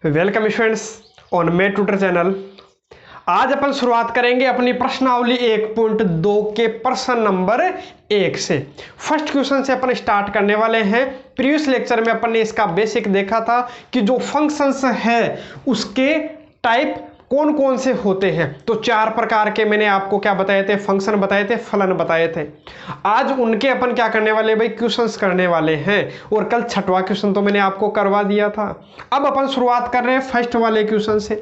Welcome students on Met Tutor channel. आज अपन शुरुआत करेंगे अपनी प्रश्नावली 1.2 के प्रश्न नंबर 1 से। फर्स्ट क्वेश्चन से अपन स्टार्ट करने वाले हैं। प्रीवियस लेक्चर में अपन ने इसका बेसिक देखा था कि जो फंक्शंस है उसके टाइप कौन कौन से होते हैं। तो 4 प्रकार के मैंने आपको क्या बताए थे, फंक्शन बताए थे, फलन बताए थे। आज उनके अपन क्या करने वाले भाई, क्वेश्चंस करने वाले हैं। और कल 6वां क्वेश्चन तो मैंने आपको करवा दिया था। अब अपन शुरुआत कर रहे हैं फर्स्ट वाले क्वेश्चन से।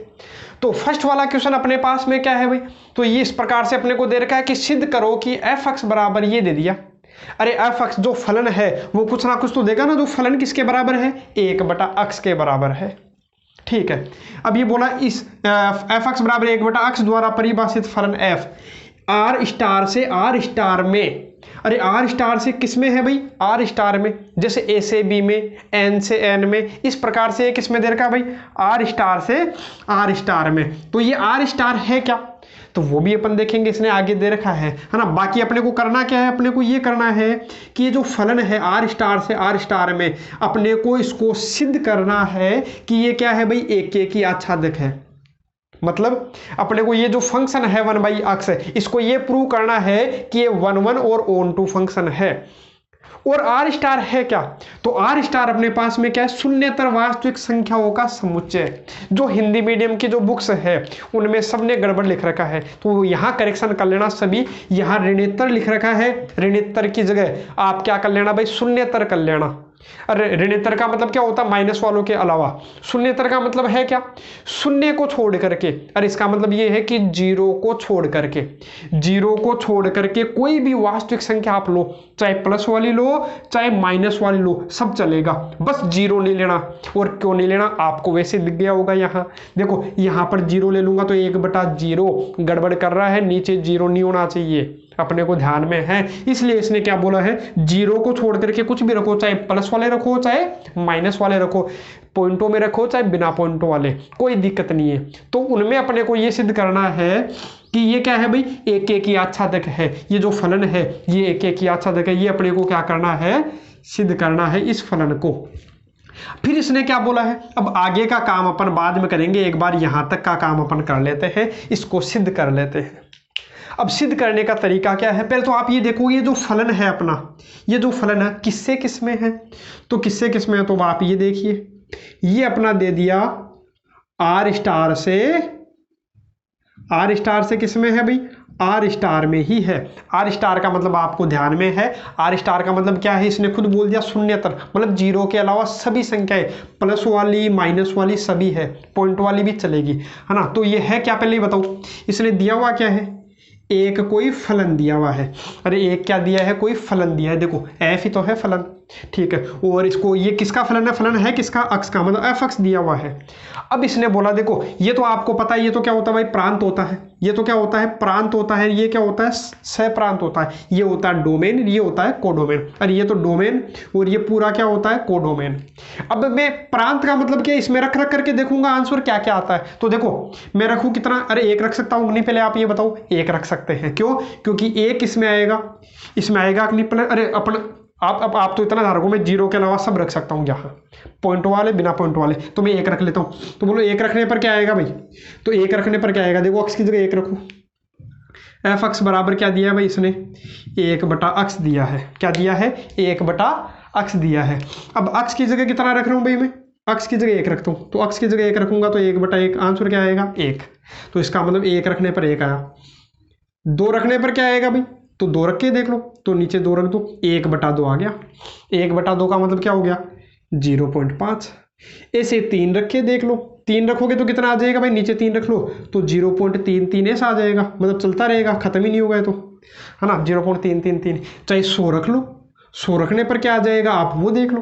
तो फर्स्ट वाला क्वेश्चन अपने पास में क्या है भाई, तो ये इस प्रकार से अपने को दे रखा है कि सिद्ध करो कि एफ एक्स बराबर, ये दे दिया। अरे एफ एक्स जो फलन है वो कुछ ना कुछ तो देगा ना। जो फलन किसके बराबर है, 1/x के बराबर है। ठीक है, अब ये बोला इस एफ एक्स बराबर 1/x द्वारा परिभाषित फलन एफ आर स्टार से आर स्टार में, अरे आर स्टार से किस में है भाई, आर स्टार में, जैसे ए से बी में, एन से एन में, इस प्रकार से किस में दे रखा है भाई, आर स्टार से आर स्टार में। तो ये आर स्टार है क्या, तो वो भी अपन देखेंगे, इसने आगे दे रखा है ना। बाकी अपने को करना क्या है, अपने को ये करना है कि ये जो फलन है आर स्टार से आर स्टार में, अपने को इसको सिद्ध करना है कि ये क्या है भाई, एक की आच्छादक है। मतलब अपने को ये जो फंक्शन है 1/x, इसको ये प्रूव करना है कि ये 1 और on2 फंक्शन है। और आर स्टार है क्या, तो आर स्टार अपने पास में क्या है, शून्यतर वास्तविक संख्याओं का समुच्चय। जो हिंदी मीडियम की जो बुक्स है उनमें सबने गड़बड़ लिख रखा है, तो यहाँ करेक्शन कर लेना सभी। यहाँ ऋणोत्तर लिख रखा है, ऋणोत्तर की जगह आप क्या कर लेना भाई, शून्यतर कर लेना। अरे ऋणोत्तर का मतलब क्या होता है, माइनस वालों के अलावा। शून्यतर का मतलब है क्या, शून्य को छोड़ करके। अरे इसका मतलब ये है कि जीरो को छोड़ करके, जीरो को छोड़ करके कोई भी वास्तविक संख्या आप लो, चाहे प्लस वाली लो चाहे माइनस वाली लो, सब चलेगा, बस जीरो नहीं लेना। और क्यों नहीं लेना, आपको वैसे दिख गया होगा। यहाँ देखो, यहाँ पर जीरो ले लूंगा तो 1/0 गड़बड़ कर रहा है, नीचे जीरो नहीं होना चाहिए, अपने को ध्यान में है। इसलिए इसने क्या बोला है, जीरो को छोड़ करके कुछ भी रखो, चाहे प्लस वाले रखो चाहे माइनस वाले रखो, पॉइंटों में रखो चाहे बिना पॉइंटों वाले, कोई दिक्कत नहीं है। तो उनमें अपने को ये सिद्ध करना है कि ये क्या है भाई, एक की आच्छादक है। ये जो फलन है ये एक की आच्छादक है, ये अपने को क्या करना है, सिद्ध करना है इस फलन को। फिर इसने क्या बोला है, अब आगे का काम अपन बाद में करेंगे, एक बार यहां तक का काम अपन कर लेते हैं, इसको सिद्ध कर लेते हैं। अब सिद्ध करने का तरीका क्या है, पहले तो आप ये देखो, ये जो फलन है अपना, ये जो फलन है किससे किस में है, तो किससे किस में है, तो आप ये देखिए, ये अपना दे दिया आर स्टार से, आर स्टार से किस में है भाई, आर स्टार में ही है। आर स्टार का मतलब आपको ध्यान में है, आर स्टार का मतलब क्या है, इसने खुद बोल दिया शून्यतर, मतलब जीरो के अलावा सभी संख्याएं, प्लस वाली माइनस वाली सभी है, पॉइंट वाली भी चलेगी, है ना। तो ये है क्या, पहले ही बताओ, इसने दिया हुआ क्या है, एक कोई फलन दिया हुआ है। अरे एक क्या दिया है, कोई फलन दिया है, देखो एफ ही तो है फलन, ठीक है। और इसको ये किसका फलन है, फलन है किसका, अक्स का, मतलब एफ एक्स दिया हुआ है। अब इसने बोला देखो, ये तो आपको पता है, ये तो क्या होता है भाई, प्रांत होता है। ये तो क्या होता है, प्रांत होता है। ये क्या होता है, सहप्रांत होता है। ये होता है डोमेन, ये होता है कोडोमेन। अरे ये तो डोमेन और ये पूरा क्या होता है, कोडोमेन। अब मैं प्रांत का मतलब क्या, इसमें रख रख करके देखूंगा आंसर क्या क्या आता है। तो देखो मैं रखूं कितना, अरे एक रख सकता हूं नहीं, पहले आप ये बताओ, एक रख सकते हैं, क्यों, क्योंकि एक इसमें आएगा, इसमें आएगा कि नहीं, अरे अपन आप तो इतना ध्यान रखो, मैं जीरो के अलावा सब रख सकता हूँ, यहाँ पॉइंट वाले बिना पॉइंट वाले, तो मैं एक रख लेता हूँ। तो बोलो एक रखने पर क्या आएगा भाई, तो एक रखने पर क्या आएगा, देखो अक्स की जगह एक रखो, एफ एक्स बराबर क्या दिया है भाई, इसने 1/x दिया है। क्या दिया है, 1/x दिया है। अब अक्स की जगह कितना रख रहा हूँ भाई, मैं अक्स की जगह एक रखता हूँ, तो अक्स की जगह एक रखूंगा तो 1/1, आंसर क्या आएगा, 1। तो इसका मतलब एक रखने पर एक आया। 2 रखने पर क्या आएगा भाई, तो 2 रख के देख लो, तो नीचे 2 रख दो, 1/2 आ गया। 1/2 का मतलब क्या हो गया, 0.5। ऐसे 3 रख के देख लो, 3 रखोगे तो कितना आ जाएगा भाई, नीचे 3 रख लो तो 0.33 ऐसा आ जाएगा, मतलब चलता रहेगा, खत्म ही नहीं होगा तो, है ना। 0.333, चाहे 100 रख लो, 100 रखने पर क्या आ जाएगा, आप वो देख लो।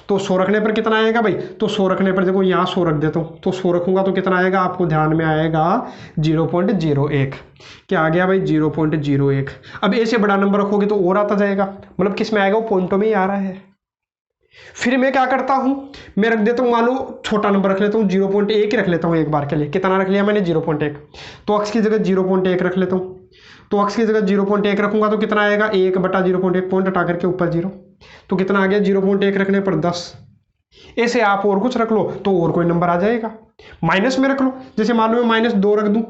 तो 100 रखने पर कितना आएगा भाई, तो 100 रखने पर देखो यहाँ 100 रख देता हूँ, तो 100 रखूंगा तो कितना आएगा, आपको ध्यान में आएगा 0.01। क्या आ गया भाई, 0.01। अब ऐसे बड़ा नंबर रखोगे तो और आता जाएगा, मतलब किस में आएगा, वो पॉइंटों में ही आ रहा है। फिर मैं क्या करता हूं, मैं रख देता हूं, मान लो छोटा नंबर रख लेता हूं, 0.1 ही रख लेता हूं एक बार के लिए। कितना रख लिया मैंने, 0.1। तो अक्स की जगह 0.1 रख लेता हूं, तो अक्स की जगह 0.1 रखूंगा तो कितना आएगा, 1/0.1, पॉइंट हटा करके ऊपर 0, तो कितना आ गया, 0.1 रखने पर 10। ऐसे आप और कुछ रख लो तो और कोई नंबर आ जाएगा। माइनस में रख लो, जैसे मान लो मैं -2 रख दूं,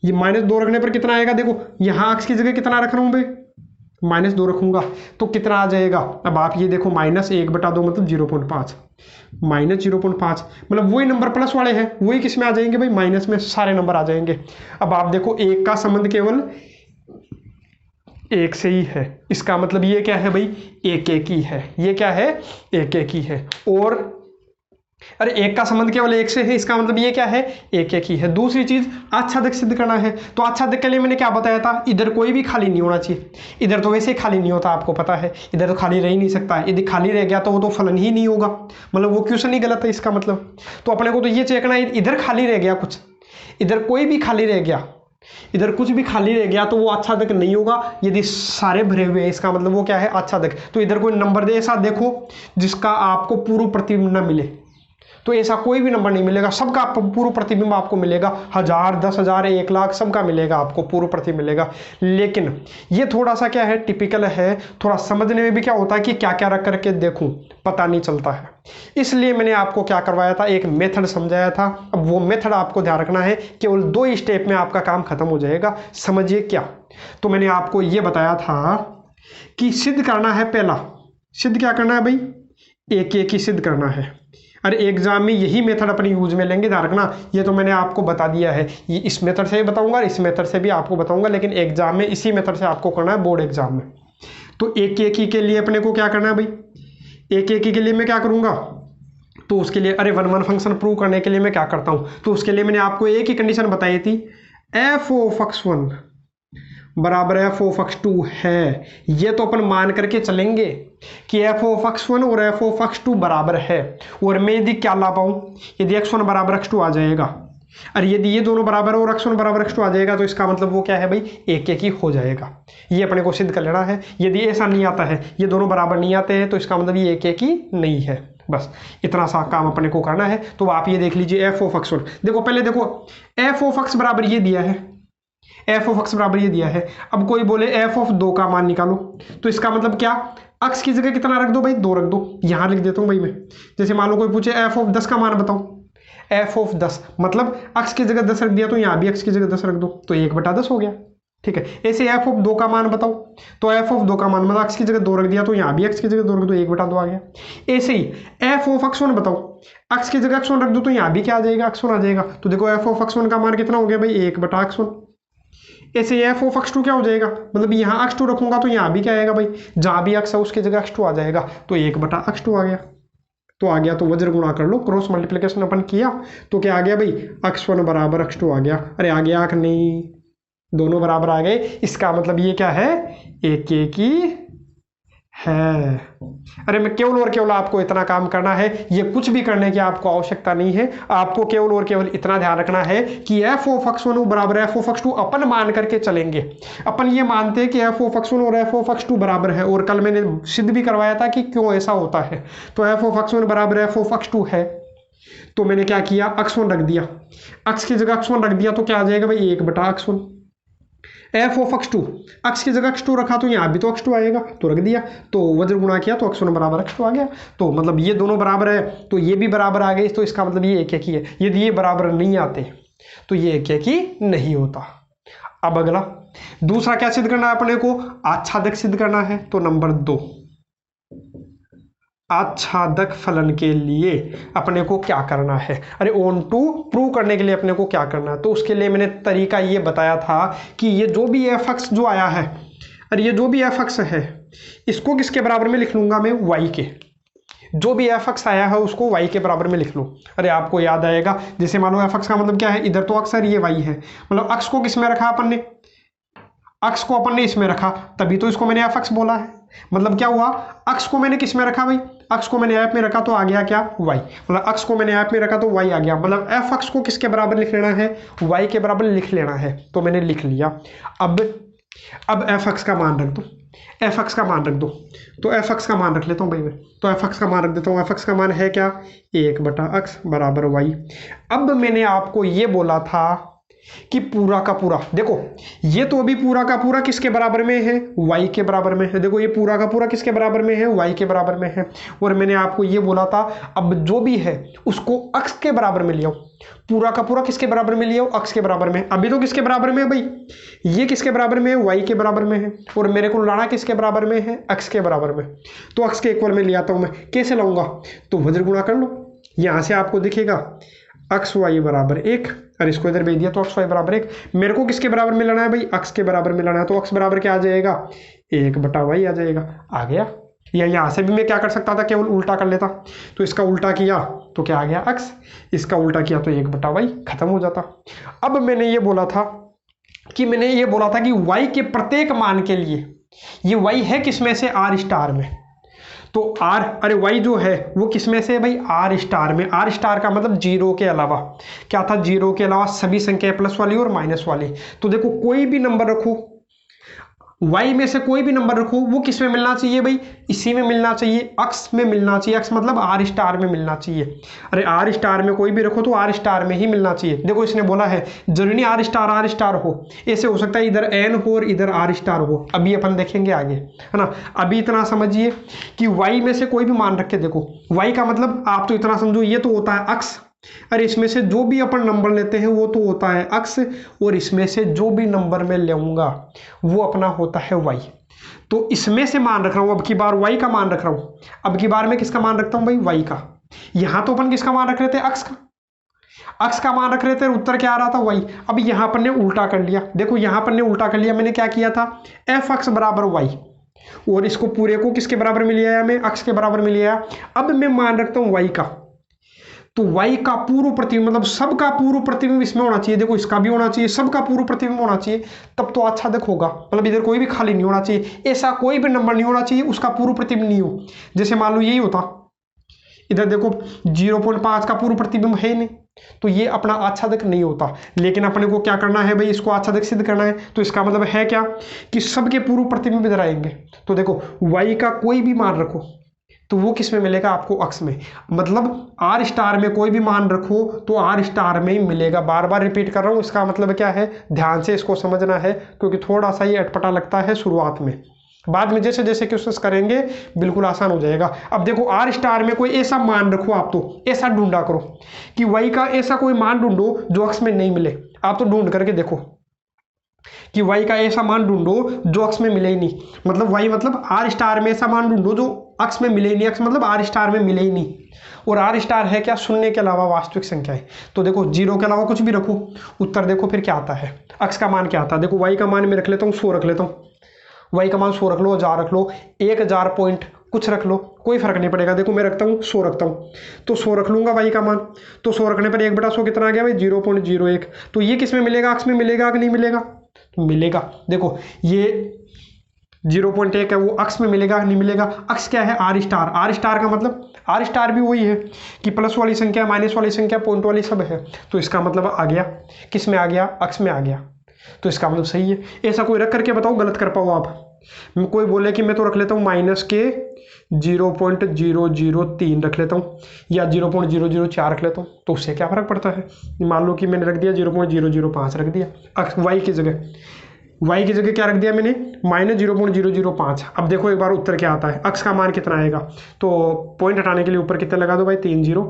ये -2 रखने पर कितना आएगा, देखो यहाँ x की जगह कितना रख रहा हूं भाई, -2 रखूंगा तो कितना आ जाएगा। अब आप ये देखो -1/2 मतलब 0.5, -0.5 मतलब वही नंबर प्लस वाले हैं, वही किस में आ जाएंगे भाई, माइनस में सारे नंबर आ जाएंगे। अब आप देखो 1 का संबंध केवल 1 से ही है, इसका मतलब ये क्या है भाई, 1 ही है, ये क्या है, 1 ही है। और अरे 1 का संबंध केवल 1 से है, इसका मतलब ये क्या है, 1 ही है। दूसरी चीज आच्छादक सिद्ध करना है, तो आच्छादक के लिए मैंने क्या बताया था, इधर कोई भी खाली नहीं होना चाहिए। इधर तो वैसे ही खाली नहीं होता, आपको पता है, इधर तो खाली रह ही नहीं सकता है। यदि खाली रह गया तो वो तो फलन ही नहीं होगा, मतलब वो क्वेश्चन ही गलत है इसका मतलब। तो अपने को तो ये चेक करना है, इधर खाली रह गया कुछ, इधर कोई भी खाली रह गया, इधर कुछ भी खाली रह गया तो वो आच्छादक नहीं होगा। यदि सारे भरे हुए हैं, इसका मतलब वो क्या है, आच्छादक। तो इधर कोई नंबर दे ऐसा देखो जिसका आपको पूर्व प्रतिबिंब न मिले, तो ऐसा कोई भी नंबर नहीं मिलेगा, सबका पूर्व प्रतिबिंब आपको मिलेगा, 1000, 10,000, 1,00,000 सबका मिलेगा, आपको पूर्व प्रतिबिंब मिलेगा। लेकिन ये थोड़ा सा क्या है, टिपिकल है, थोड़ा समझने में भी क्या होता है कि क्या क्या रख करके देखूं, पता नहीं चलता है। इसलिए मैंने आपको क्या करवाया था, एक मेथड समझाया था। अब वो मेथड आपको ध्यान रखना है, केवल 2 स्टेप में आपका काम खत्म हो जाएगा। समझिए क्या, तो मैंने आपको ये बताया था कि सिद्ध करना है, पहला सिद्ध क्या करना है भाई, 1 ही सिद्ध करना है। अरे एग्जाम में यही मेथड अपनी यूज में लेंगे, ध्यान रखना। ये तो मैंने आपको बता दिया है, ये इस मेथड से भी बताऊंगा, इस मेथड से भी आपको बताऊंगा, लेकिन एग्जाम में इसी मेथड से आपको करना है, बोर्ड एग्जाम में। तो 1 के लिए अपने को क्या करना है भाई, 1 के लिए मैं क्या करूंगा, तो उसके लिए अरे 1 फंक्शन प्रूव करने के लिए मैं क्या करता हूं, तो उसके लिए मैंने आपको एक ही कंडीशन बताई थी, f(x1) बराबर f(x2) है। ये तो अपन मान करके चलेंगे कि f(x1) और f(x2) बराबर है। और मैं यदि क्या ला पाऊं, यदि x1 बराबर x2 आ जाएगा, और यदि ये दोनों बराबर और x1 बराबर x2 आ जाएगा, तो इसका मतलब वो क्या है भाई, 1 ही हो जाएगा। ये अपने को सिद्ध कर लेना है। यदि ऐसा नहीं आता है, ये दोनों बराबर नहीं आते हैं, तो इसका मतलब ये 1 ही नहीं है। बस इतना सा काम अपने को करना है। तो आप ये देख लीजिए f(x1), देखो पहले देखो f(x) बराबर ये दिया है, f(x) बराबर ये दिया है। अब कोई बोले f(2) का मान निकालो, तो इसका मतलब क्या, x की जगह कितना रख दो भाई, 2 रख दो। यहां लिख देता हूं भाई मैं, जैसे मान लो कोई पूछे f(10) का मान बताओ, f(10) मतलब x की जगह 10 रख दिया, तो यहां भी x की जगह 10 रख दो, तो 1/10 हो गया। ठीक है, ऐसे f(2) का मान बताओ, तो f(2) का मान मतलब x की जगह 2 रख दिया, तो यहां भी x की जगह 2 रख दो, 1/2 आ गया। ऐसे ही f(x1) बताओ, x की जगह x1 रख दो, तो यहां भी क्या आ जाएगा, x1 आ जाएगा। तो देखो f(x1) का मान कितना हो गया भाई, 1/x1। ऐसे f(x2) क्या हो जाएगा, मतलब यहाँ x2 रखूंगा तो यहाँ भी क्या आएगा भाई, जहां भी x है उसकी जगह x2 आ जाएगा, तो 1/x2 आ गया। तो आ गया, तो वज्र गुणा कर लो, क्रॉस मल्टीप्लिकेशन अपन किया, तो क्या आ गया भाई, x1 बराबर x2 आ गया। अरे आ गया कि नहीं, दोनों बराबर आ गए। इसका मतलब ये क्या है, 1 ही है। अरे मैं केवल और केवल आपको इतना काम करना है, ये कुछ भी करने की आपको आवश्यकता नहीं है। आपको केवल और केवल इतना ध्यान रखना है कि f(x1) बराबर f(x2) अपन मान करके चलेंगे। अपन ये मानते हैं कि f(x1) और f(x2) बराबर है, और कल मैंने सिद्ध भी करवाया था कि क्यों ऐसा होता है। तो f(x1) बराबर f(x2) है, तो मैंने क्या किया, x1 रख दिया, x की जगह x1 रख दिया, तो क्या आ जाएगा भाई, 1/x1। f(x2) x की जगह x2 रखा, तो यहाँ भी तो x2 आएगा, तो रख दिया, तो वज्र गुणा किया, तो x1 बराबर x2 आ गया। तो मतलब ये दोनों बराबर है, तो ये भी बराबर आ गए, तो इसका मतलब ये 1 ही है। यदि ये बराबर नहीं आते तो ये 1 ही नहीं होता। अब अगला दूसरा क्या सिद्ध करना है अपने को, आच्छादक सिद्ध करना है। तो नंबर 2, आच्छादक फलन के लिए अपने को क्या करना है, अरे ऑन टू प्रूव करने के लिए अपने को क्या करना है। तो उसके लिए मैंने तरीका ये बताया था कि ये जो भी f(x) जो आया है, अरे ये जो भी f(x) है, इसको किसके बराबर में लिख लूंगा मैं, y के। जो भी f(x) आया है उसको y के बराबर में लिख लो। अरे आपको याद आएगा, जैसे मान लो f(x) का मतलब क्या है, इधर तो x है, ये y है, मतलब x को किस में रखा अपन ने, x को अपन ने इसमें रखा, तभी तो इसको मैंने f(x) बोला है। मतलब क्या हुआ, x को मैंने किस में रखा भाई, x को मैंने f में रखा, तो आ गया क्या, y। मतलब x को मैंने f में रखा तो y आ गया। मतलब f(x) को किसके बराबर लिख लेना है, y के बराबर लिख लेना है। तो मैंने लिख लिया। अब f(x) का मान रख दो, f(x) का मान रख दो, तो f(x) का मान रख लेता हूँ भाई मैं, तो f(x) का मान रख देता हूँ। f(x) का मान है क्या, 1/x बराबर y। अब मैंने आपको ये बोला था कि पूरा का पूरा, देखो ये तो अभी पूरा का पूरा किसके बराबर में है, y के बराबर में है। देखो ये पूरा का पूरा किसके बराबर में है, y के बराबर में है। और मैंने आपको ये बोला था अब जो भी है उसको अक्ष के बराबर में ले आओ। पूरा का पूरा किसके बराबर में ले आओ, अक्ष के बराबर में। अभी तो किसके बराबर में है भाई, ये किसके बराबर में है, y के बराबर में है। और मेरे को लाना किसके बराबर में है, अक्ष के बराबर में। तो अक्ष के इक्वल में ले आता हूं मैं। कैसे लाऊंगा, तो वज्र गुणा कर लो। यहां से आपको दिखेगा अक्ष y बराबर 1 और इसको इधर भेज दिया तो अक्ष y बराबर 1। मेरे को किसके बराबर में लाना है भाई, अक्ष के बराबर में लाना है। तो अक्ष बराबर क्या आ जाएगा, 1/y आ जाएगा। आ गया। या यहाँ से भी मैं क्या कर सकता था, केवल उल्टा कर लेता। तो इसका उल्टा किया तो क्या आ गया, अक्ष। इसका उल्टा किया तो 1/y खत्म हो जाता। अब मैंने ये बोला था कि y के प्रत्येक मान के लिए, ये y है किसमें से, r स्टार में। तो r, अरे y जो है वो किसमें से है भाई, r स्टार में। r स्टार का मतलब जीरो के अलावा। क्या था, जीरो के अलावा सभी संख्या प्लस वाली और माइनस वाली। तो देखो कोई भी नंबर रखो, y में से कोई भी नंबर रखो, वो किस में मिलना चाहिए भाई, इसी में मिलना चाहिए, अक्ष में मिलना चाहिए। अक्ष मतलब r स्टार में मिलना चाहिए। अरे r स्टार में कोई भी रखो तो r स्टार में ही मिलना चाहिए। देखो इसने बोला है जरूरी नहीं r स्टार हो, ऐसे हो सकता है इधर n हो और इधर r स्टार हो। अभी अपन देखेंगे आगे, है ना। अभी इतना समझिए कि y में से कोई भी मान रख के देखो, y का मतलब आप तो इतना समझो ये तो होता है अक्ष। अरे इसमें से जो भी अपन नंबर लेते हैं वो तो होता है अक्ष, और इसमें से जो भी नंबर मैं लेऊंगा वो अपना होता है y। तो इसमें से मान रख रहा हूं, अब की बार y का मान रख रहा हूं। अब की बार मैं किसका मान रखता हूं भाई, y का। यहां तो अपन किसका मान रख रहे थे, अक्ष का। अक्ष का मान रख रहे थे, उत्तर क्या आ रहा था, y। अब यहां अपन ने उल्टा कर लिया। देखो यहां अपन ने उल्टा कर लिया। मैंने क्या किया था, f अक्ष बराबर y, और इसको पूरे को किसके बराबर में लिया, मैं अक्ष के बराबर में लिया। अब मैं मान रखता हूं y का। तो y का पूर्व प्रतिबिंब, मतलब सबका पूर्व प्रतिबिंब इसमें होना चाहिए। देखो इसका भी होना चाहिए, सबका पूर्व प्रतिबिंब होना चाहिए, तब तो आच्छादक होगा। मतलब इधर कोई भी खाली नहीं होना चाहिए, ऐसा कोई भी नंबर नहीं होना चाहिए उसका पूर्व प्रतिबिंब नहीं हो। जैसे मान लो यही होता, इधर देखो 0.5 का पूर्व प्रतिबिंब है ही नहीं, तो ये अपना आच्छादक नहीं होता। लेकिन अपने को क्या करना है भाई, इसको आच्छादक सिद्ध करना है। तो इसका मतलब है क्या कि सबके पूर्व प्रतिबिंब इधर आएंगे। तो देखो y का कोई भी मान रखो तो वो किस में मिलेगा, आपको अक्ष में। मतलब r स्टार में कोई भी मान रखो तो r स्टार में ही मिलेगा। बार बार रिपीट कर रहा हूँ, इसका मतलब क्या है, ध्यान से इसको समझना है, क्योंकि थोड़ा सा ये अटपटा लगता है शुरुआत में। बाद में जैसे जैसे क्वेश्चंस करेंगे बिल्कुल आसान हो जाएगा। अब देखो r स्टार में कोई ऐसा मान रखो, आप तो ऐसा ढूंढा करो कि y का ऐसा कोई मान ढूंढो जो अक्ष में नहीं मिले। आप तो ढूंढ करके देखो कि y का ऐसा मान ढूंढो जो अक्ष में मिले ही नहीं। मतलब y मतलब r स्टार में ऐसा मान ढूंढो जो अक्ष में मिले ही नहीं। अक्ष मतलब r स्टार में मिले ही नहीं। और r स्टार है क्या, शून्य के अलावा वास्तविक संख्या है। तो देखो जीरो के अलावा कुछ भी रखो, उत्तर देखो फिर क्या आता है। अक्ष का मान क्या आता है, देखो y का मान मैं रख लेता हूँ 100 रख लेता हूँ। y का मान 100 रख लो, 1000 रख लो, 1000 पॉइंट कुछ रख लो, कोई फर्क नहीं पड़ेगा। देखो मैं रखता हूँ 100 रखता हूँ, तो 100 रख लूंगा y का मान। तो 100 रखने पर 1/100 कितना आ गया भाई, 0.01। तो ये किस में मिलेगा, अक्ष में मिलेगा कि नहीं मिलेगा, तो मिलेगा। देखो ये 0.1 है, वो अक्ष में मिलेगा नहीं मिलेगा। अक्ष क्या है, r स्टार। r स्टार का मतलब r स्टार भी वही है कि प्लस वाली संख्या, माइनस वाली संख्या, पॉइंट वाली सब है। तो इसका मतलब आ गया, किस में आ गया, अक्ष में आ गया। तो इसका मतलब सही है। ऐसा कोई रख करके बताओ गलत कर पाओ आप। कोई बोले कि मैं तो रख लेता हूँ माइनस के 0.003 रख लेता हूँ या 0.004 रख लेता हूँ, तो उससे क्या फर्क पड़ता है। मान लो कि मैंने रख दिया 0.005 रख दिया, y की जगह क्या रख दिया मैंने, -0.005। अब देखो एक बार उत्तर क्या आता है, अक्ष का मान कितना आएगा। तो पॉइंट हटाने के लिए ऊपर कितने लगा दो भाई, 3 0,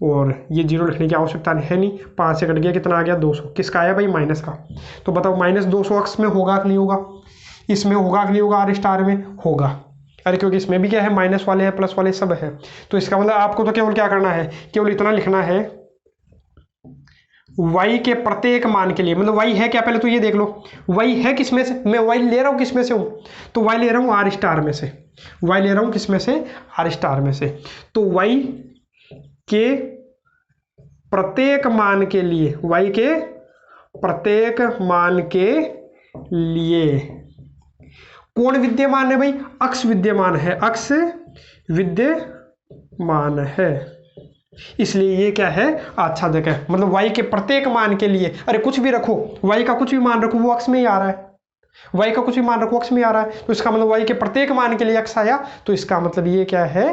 और ये 0 लिखने की आवश्यकता है नहीं। 5 से कट गया, कितना आ गया 200। किसका आया भाई, माइनस का। तो बताओ -200 अक्ष में होगा कि नहीं होगा, इसमें होगा कि नहीं होगा, r स्टार में होगा। अरे क्योंकि इसमें भी क्या है, माइनस वाले हैं प्लस वाले सब है। तो इसका मतलब आपको तो केवल क्या करना है, केवल इतना लिखना है y के प्रत्येक मान के लिए। मतलब y है क्या, पहले तो ये देख लो y है किसमें से, मैं y ले रहा हूँ किसमें से हूँ, तो y ले रहा हूँ r स्टार में से। y ले रहा हूँ किसमें से, r स्टार में से। तो y के प्रत्येक मान के लिए, y के प्रत्येक मान के लिए कौन विद्यमान है भाई, अक्ष विद्यमान है, अक्ष विद्यमान है, इसलिए ये क्या है, आच्छादक है। मतलब y के प्रत्येक मान के लिए, अरे कुछ भी रखो, y का कुछ भी मान रखो वो अक्ष में ही आ रहा है। y का कुछ भी मान रखो, x में आ रहा है, तो इसका मतलब y के प्रत्येक मान के लिए x आया, तो इसका मतलब ये क्या है,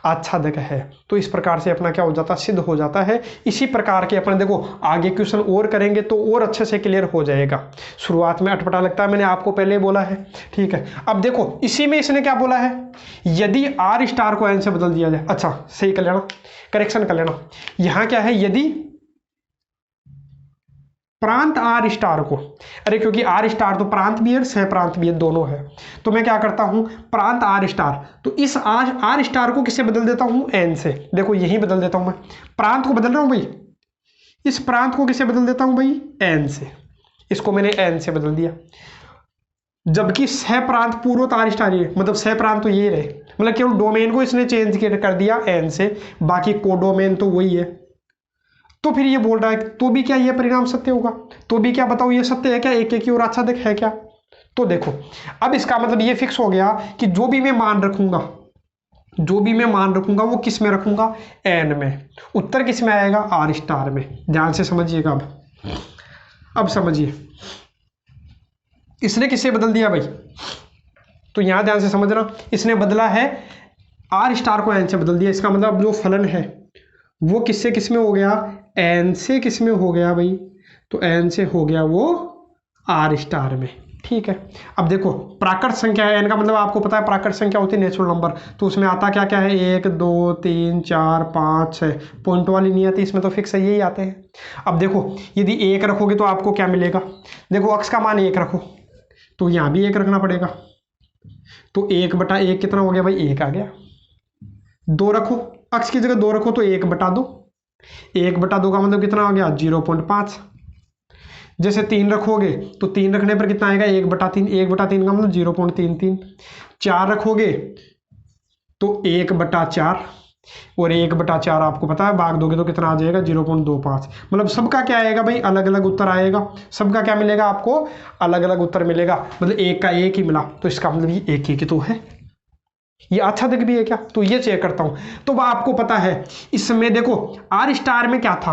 आच्छादक है। तो इस प्रकार से अपना क्या हो जाता है, सिद्ध हो जाता है। इसी प्रकार के अपने देखो आगे क्वेश्चन और करेंगे तो और अच्छे से क्लियर हो जाएगा। शुरुआत में अटपटा लगता है, मैंने आपको पहले बोला है, ठीक है। अब देखो इसी में इसने क्या बोला है, यदि आर स्टार को एन से बदल दिया जाए, अच्छा सही कर लेना, करेक्शन कर लेना। यहां क्या है, यदि प्रांत आर स्टार को, अरे क्योंकि आर स्टार तो प्रांत भी है सह प्रांत भी है, दोनों है, तो मैं क्या करता हूं, प्रांत आर स्टार, तो इस आर स्टार को किससे बदल देता हूं, एन से। देखो यही बदल देता हूं मैं, प्रांत को बदल रहा हूं भाई, इस प्रांत को किससे बदल देता हूं भाई, एन से। इसको मैंने एन से बदल दिया, जबकि सह प्रांत पूर्व आर स्टार ये, मतलब सह प्रांत तो ये रहे, मतलब केवल डोमेन को इसने चेंज कर दिया एन से, बाकी कोडोमेन तो वही है। तो फिर ये बोल रहा है तो भी क्या ये परिणाम सत्य होगा, तो भी क्या बताओ ये सत्य है क्या, एक एक की ओर आच्छादक है क्या। तो देखो अब इसका मतलब ये फिक्स हो गया कि जो भी मैं मान रखूंगा, जो भी मैं मान रखूंगा वो किस में रखूंगा, एन में। उत्तर किस में आएगा, आर स्टार में। ध्यान से समझिएगा। अब समझिए इसने किससे बदल दिया भाई, तो यहां ध्यान से समझना, इसने बदला है आर स्टार को एन से बदल दिया। इसका मतलब जो फलन है वो किससे किस में हो गया, एन से किस में हो गया भाई, तो एन से हो गया वो आर स्टार में, ठीक है। अब देखो प्राकृत संख्या है, एन का मतलब आपको पता है प्राकृत संख्या होती है नेचुरल नंबर, तो उसमें आता क्या क्या है, 1 2 3 4 5 6, पॉइंट वाली नहीं आती, इसमें तो फिक्स है यही आते हैं। अब देखो यदि 1 रखोगे तो आपको क्या मिलेगा, देखो अक्स का मान 1 रखो तो यहाँ भी 1 रखना पड़ेगा, तो 1/1 कितना हो गया भाई, 1 आ गया। 2 रखो, अक्स की जगह 2 रखो तो 1/2, 1/2 का मतलब कितना आ गया, 0.5। जैसे 3 रखोगे तो 3 रखने पर कितना आएगा, 1/3, 1/3 का मतलब 0.33। 4 रखोगे तो 1/4, और 1/4 आपको पता है भाग दोगे तो कितना आ जाएगा, 0.25। मतलब सबका क्या आएगा भाई, अलग अलग उत्तर आएगा, सबका क्या मिलेगा आपको, अलग अलग उत्तर मिलेगा, मतलब एक का एक ही मिला, तो इसका मतलब ये एक ही की तो है, ये आच्छादक भी है क्या, तो ये चेक करता हूं। तो वह आपको पता है इसमें देखो आर स्टार में क्या था,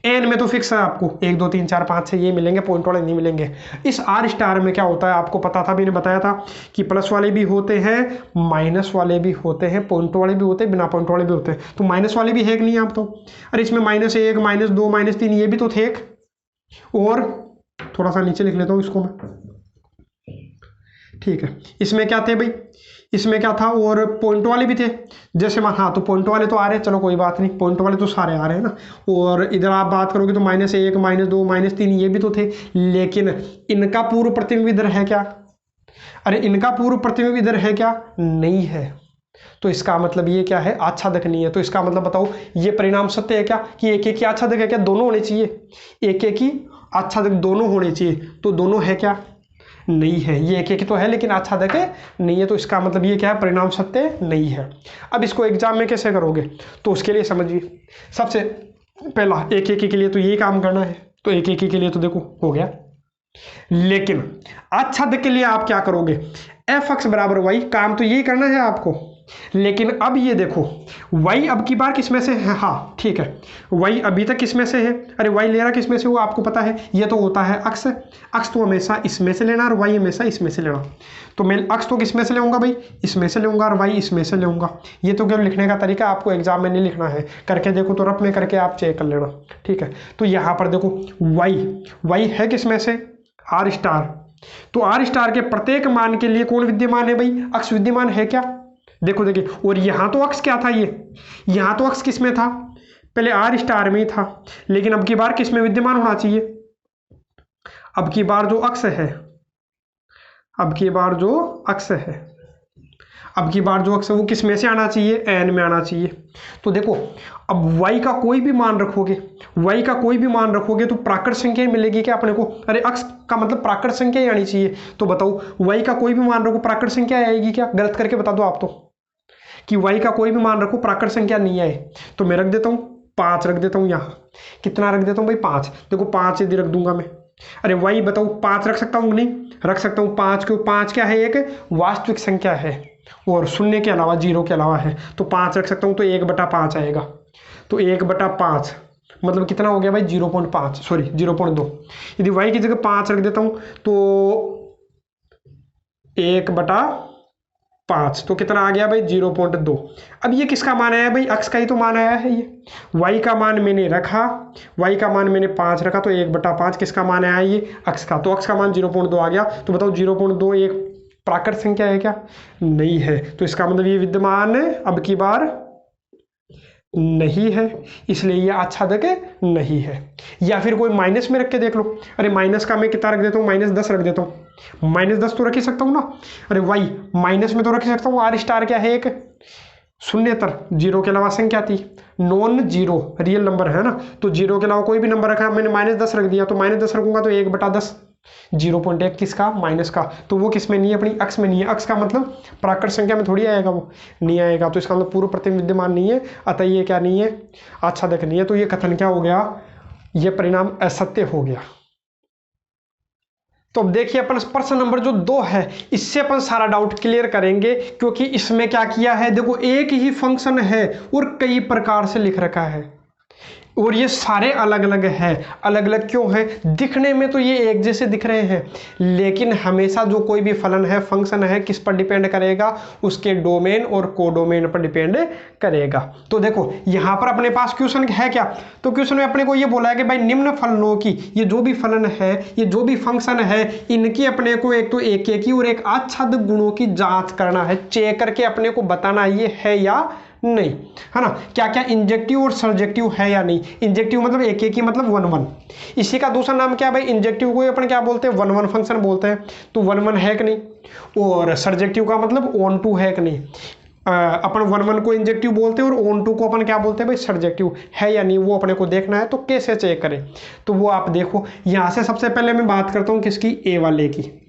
एन में तो फिक्स है आपको 1 2 3 4 5 6 ये मिलेंगे, पॉइंट वाले नहीं मिलेंगे। इस आर स्टार में क्या होता है आपको पता था, मैंने बताया था कि प्लस वाले भी होते हैं, माइनस वाले भी होते हैं, पॉइंट वाले भी होते हैं, बिना पॉइंट वाले भी होते हैं। तो माइनस वाले भी है कि नहीं आप, तो अरे इसमें -1 -2 -3 ये भी तो थे। और थोड़ा सा नीचे लिख लेता हूँ इसको मैं, ठीक है। इसमें क्या थे भाई, इसमें क्या था, और पॉइंट वाले भी थे, जैसे हाँ तो पॉइंट वाले तो आ रहे हैं, चलो कोई बात नहीं, पॉइंट वाले तो सारे आ रहे हैं ना। और इधर आप बात करोगे तो -1 -2 -3 ये भी तो थे, लेकिन इनका पूर्व प्रतिबिंब इधर है क्या, अरे इनका पूर्व प्रतिबिंब इधर है क्या, नहीं है। तो इसका मतलब ये क्या है, आच्छादक नहीं है। तो इसका मतलब बताओ ये परिणाम सत्य है क्या, कि एक एक ही आच्छादक है क्या, दोनों होने चाहिए, एक एक ही आच्छादक दोनों होने चाहिए, तो दोनों है क्या, नहीं है, ये एक एक तो है लेकिन आच्छादक नहीं है। तो इसका मतलब ये क्या है, परिणाम सत्य नहीं है। अब इसको एग्जाम में कैसे करोगे, तो उसके लिए समझिए, सबसे पहला एक एक के लिए तो यही काम करना है, तो एक एक के लिए तो देखो हो गया, लेकिन आच्छादक के लिए आप क्या करोगे, f(x) = y, काम तो यही करना है आपको। लेकिन अब ये देखो y अब की बार किस में से है, हाँ ठीक है, y अभी तक किस में से है, अरे y ले रहा किस में से, वो आपको पता है, ये तो होता है अक्स, अक्स तो हमेशा इसमें से लेना और y हमेशा इसमें से लेना। तो मैं अक्स तो किस में से लेऊंगा भाई, इसमें से लेऊंगा, और y इसमें से लेऊंगा। ये तो केवल लिखने का तरीका, आपको एग्जाम में नहीं लिखना है, करके देखो तो रफ में करके आप चेक कर लेना, ठीक है। तो यहाँ पर देखो y है किस में से, आर स्टार, तो आर स्टार के प्रत्येक मान के लिए कौन विद्यमान है भाई, अक्स विद्यमान है क्या, देखो देखिए। और यहां तो अक्स क्या था, ये यहां तो अक्स किस में था, पहले आर स्टार में ही था, लेकिन अब की बार किस में विद्यमान होना चाहिए, अब की बार जो अक्स है, अब की बार जो अक्स है, अब की बार जो अक्स है वो किस में से आना चाहिए, एन में आना चाहिए। तो देखो अब y का कोई भी मान रखोगे, y का कोई भी मान रखोगे तो प्राकृत संख्या ही मिलेगी क्या अपने को, अरे अक्स का मतलब प्राकृत संख्या ही आनी चाहिए। तो बताओ y का कोई भी मान रखो प्राकृत संख्या आएगी क्या, गलत करके बता दो आप तो, कि y का कोई भी मान रखो प्राकृत संख्या नहीं आए। तो मैं रख देता हूँ 5 रख देता हूँ, यहाँ कितना रख देता हूँ भाई 5, देखो 5 यदि रख दूंगा मैं, अरे y बताओ 5 रख सकता हूँ नहीं, रख सकता हूँ 5, क्यों 5 क्या है, एक वास्तविक संख्या है और शून्य के अलावा, 0 के अलावा है, तो 5 रख सकता हूँ, तो 1/5 आएगा। तो 1/5 मतलब कितना हो गया भाई, 0.5, सॉरी 0.2। यदि y की जगह 5 रख देता हूँ तो 1/5, तो कितना आ गया भाई 0.2। अब ये किसका मान आया भाई, अक्स का ही तो मान आया है ये। y का मान मैंने रखा, y का मान मैंने 5 रखा, तो 1/5 किसका मान आया ये, अक्स का। तो अक्स का मान 0.2 आ गया। तो बताओ 0.2 एक प्राकृत संख्या है क्या, नहीं है। तो इसका मतलब ये विद्यमान अब की बार नहीं है, इसलिए ये आच्छादक नहीं है। या फिर कोई माइनस में रख के देख लो। अरे माइनस का मैं कितना रख देता हूँ, -10 रख देता हूँ। -10 तो रख ही सकता हूँ ना। अरे वाई माइनस में तो रख ही सकता हूँ। आर स्टार क्या है, एक शून्यतर, जीरो के अलावा संख्या थी, नॉन जीरो रियल नंबर है ना। तो जीरो के अलावा कोई भी नंबर रखा, मैंने -10 रख दिया, तो -10 रखूंगा तो 1/10, 0.1 किसका, माइनस का। तो वो किस में नहीं है, अपनी अक्स में नहीं है। अक्स का मतलब प्राकृत संख्या में थोड़ी आएगा, वो नहीं आएगा। तो इसका मतलब पूर्व प्रतिबिंब विद्यमान नहीं है, अतः ये क्या नहीं है, आच्छादक नहीं है। तो ये कथन क्या हो गया, ये परिणाम असत्य हो गया। तो अब देखिए अपन प्रश्न नंबर जो 2 है, इससे अपन सारा डाउट क्लियर करेंगे, क्योंकि इसमें क्या किया है, देखो एक ही फंक्शन है और कई प्रकार से लिख रखा है, और ये सारे अलग अलग है। अलग अलग क्यों है, दिखने में तो ये एक जैसे दिख रहे हैं, लेकिन हमेशा जो कोई भी फलन है, फंक्शन है, किस पर डिपेंड करेगा, उसके डोमेन और कोडोमेन पर डिपेंड करेगा। तो देखो यहाँ पर अपने पास क्वेश्चन है क्या, तो क्वेश्चन में अपने को ये बोला है कि भाई निम्न फलनों की, ये जो भी फलन है, ये जो भी फंक्शन है, इनकी अपने को एक तो एक की और एक आच्छादक गुणों की जांच करना है, चेक करके अपने को बताना ये है या नहीं, है ना। क्या क्या इंजेक्टिव और सर्जेक्टिव है या नहीं। इंजेक्टिव मतलब एक की मतलब 1 1। इसी का दूसरा नाम क्या है भाई, इंजेक्टिव को अपन क्या बोलते हैं, 1 1 फंक्शन बोलते हैं। तो 1 1 है कि नहीं, और सर्जेक्टिव का मतलब ऑन टू है कि नहीं। अपन 1 1 को इंजेक्टिव बोलते हैं और ऑन टू को अपन क्या बोलते हैं भाई, सर्जेक्टिव है या नहीं, वो अपने को देखना है। तो कैसे चेक करें, तो वो आप देखो। यहाँ से सबसे पहले मैं बात करता हूँ किसकी, ए वाले की।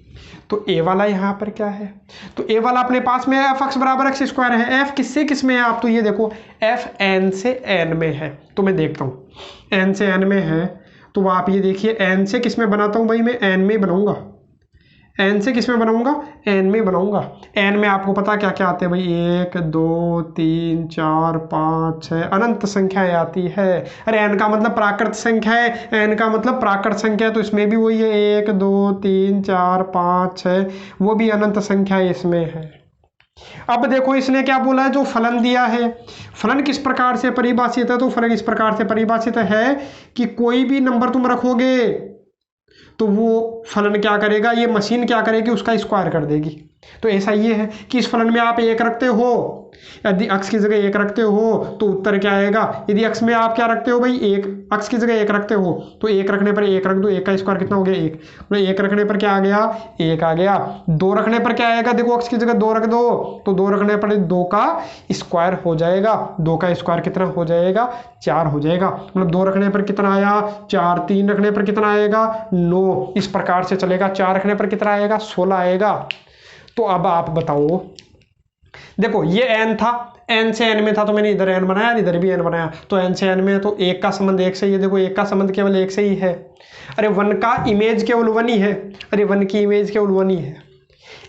तो ए वाला यहाँ पर क्या है, तो ए वाला अपने पास में एफ एक्स बराबर एक्स स्क्वायर है। एफ किससे किस में है, आप तो ये देखो एफ एन से एन में है। तो मैं देखता हूँ एन से एन में है, तो आप ये देखिए एन से किस में बनाता हूँ भाई, मैं एन में बनाऊंगा। एन से किस में बनाऊंगा, एन में बनाऊंगा। एन में आपको पता क्या क्या आते हैं भाई, 1 2 3 4 5 6 अनंत संख्याएं आती है। अरे एन का मतलब प्राकृत संख्या है, एन का मतलब प्राकृत संख्या है, तो इसमें भी वही है 1 2 3 4 5 6, वो भी अनंत संख्या इसमें है। अब देखो इसने क्या बोला है, जो फलन दिया है, फलन किस प्रकार से परिभाषित है, तो फलन इस प्रकार से परिभाषित है कि कोई भी नंबर तुम रखोगे तो वो फलन क्या करेगा, ये मशीन क्या करेगी, उसका स्क्वायर कर देगी। तो ऐसा ये है कि इस फलन में आप 1 रखते हो, यदि अक्स की जगह 1 रखते हो तो उत्तर क्या आएगा। यदि अक्स में आप क्या रखते हो भाई, 1, अक्स की जगह 1 रखते हो तो 1 रखने पर 1 रख दो, 1 का स्क्वायर कितना हो गया 1। मतलब 1 रखने पर क्या आ गया, 1 आ गया। 2 रखने पर क्या आएगा, देखो अक्स की जगह 2 रख दो, तो 2 रखने पर 2 का स्क्वायर हो जाएगा। 2 का स्क्वायर कितना हो जाएगा, 4 हो जाएगा। मतलब 2 रखने पर कितना आया 4, 3 रखने पर कितना आएगा 9, इस प्रकार से चलेगा। 4 रखने पर कितना आएगा 16 आएगा। तो अब आप बताओ, देखो ये n था, n से n में था तो मैंने इधर n बनाया, इधर भी n बनाया, तो n से n में तो 1 का संबंध 1 से ही है। देखो 1 का संबंध केवल 1 से ही है। अरे 1 का इमेज केवल 1 ही है, अरे 1 की इमेज केवल 1 ही है,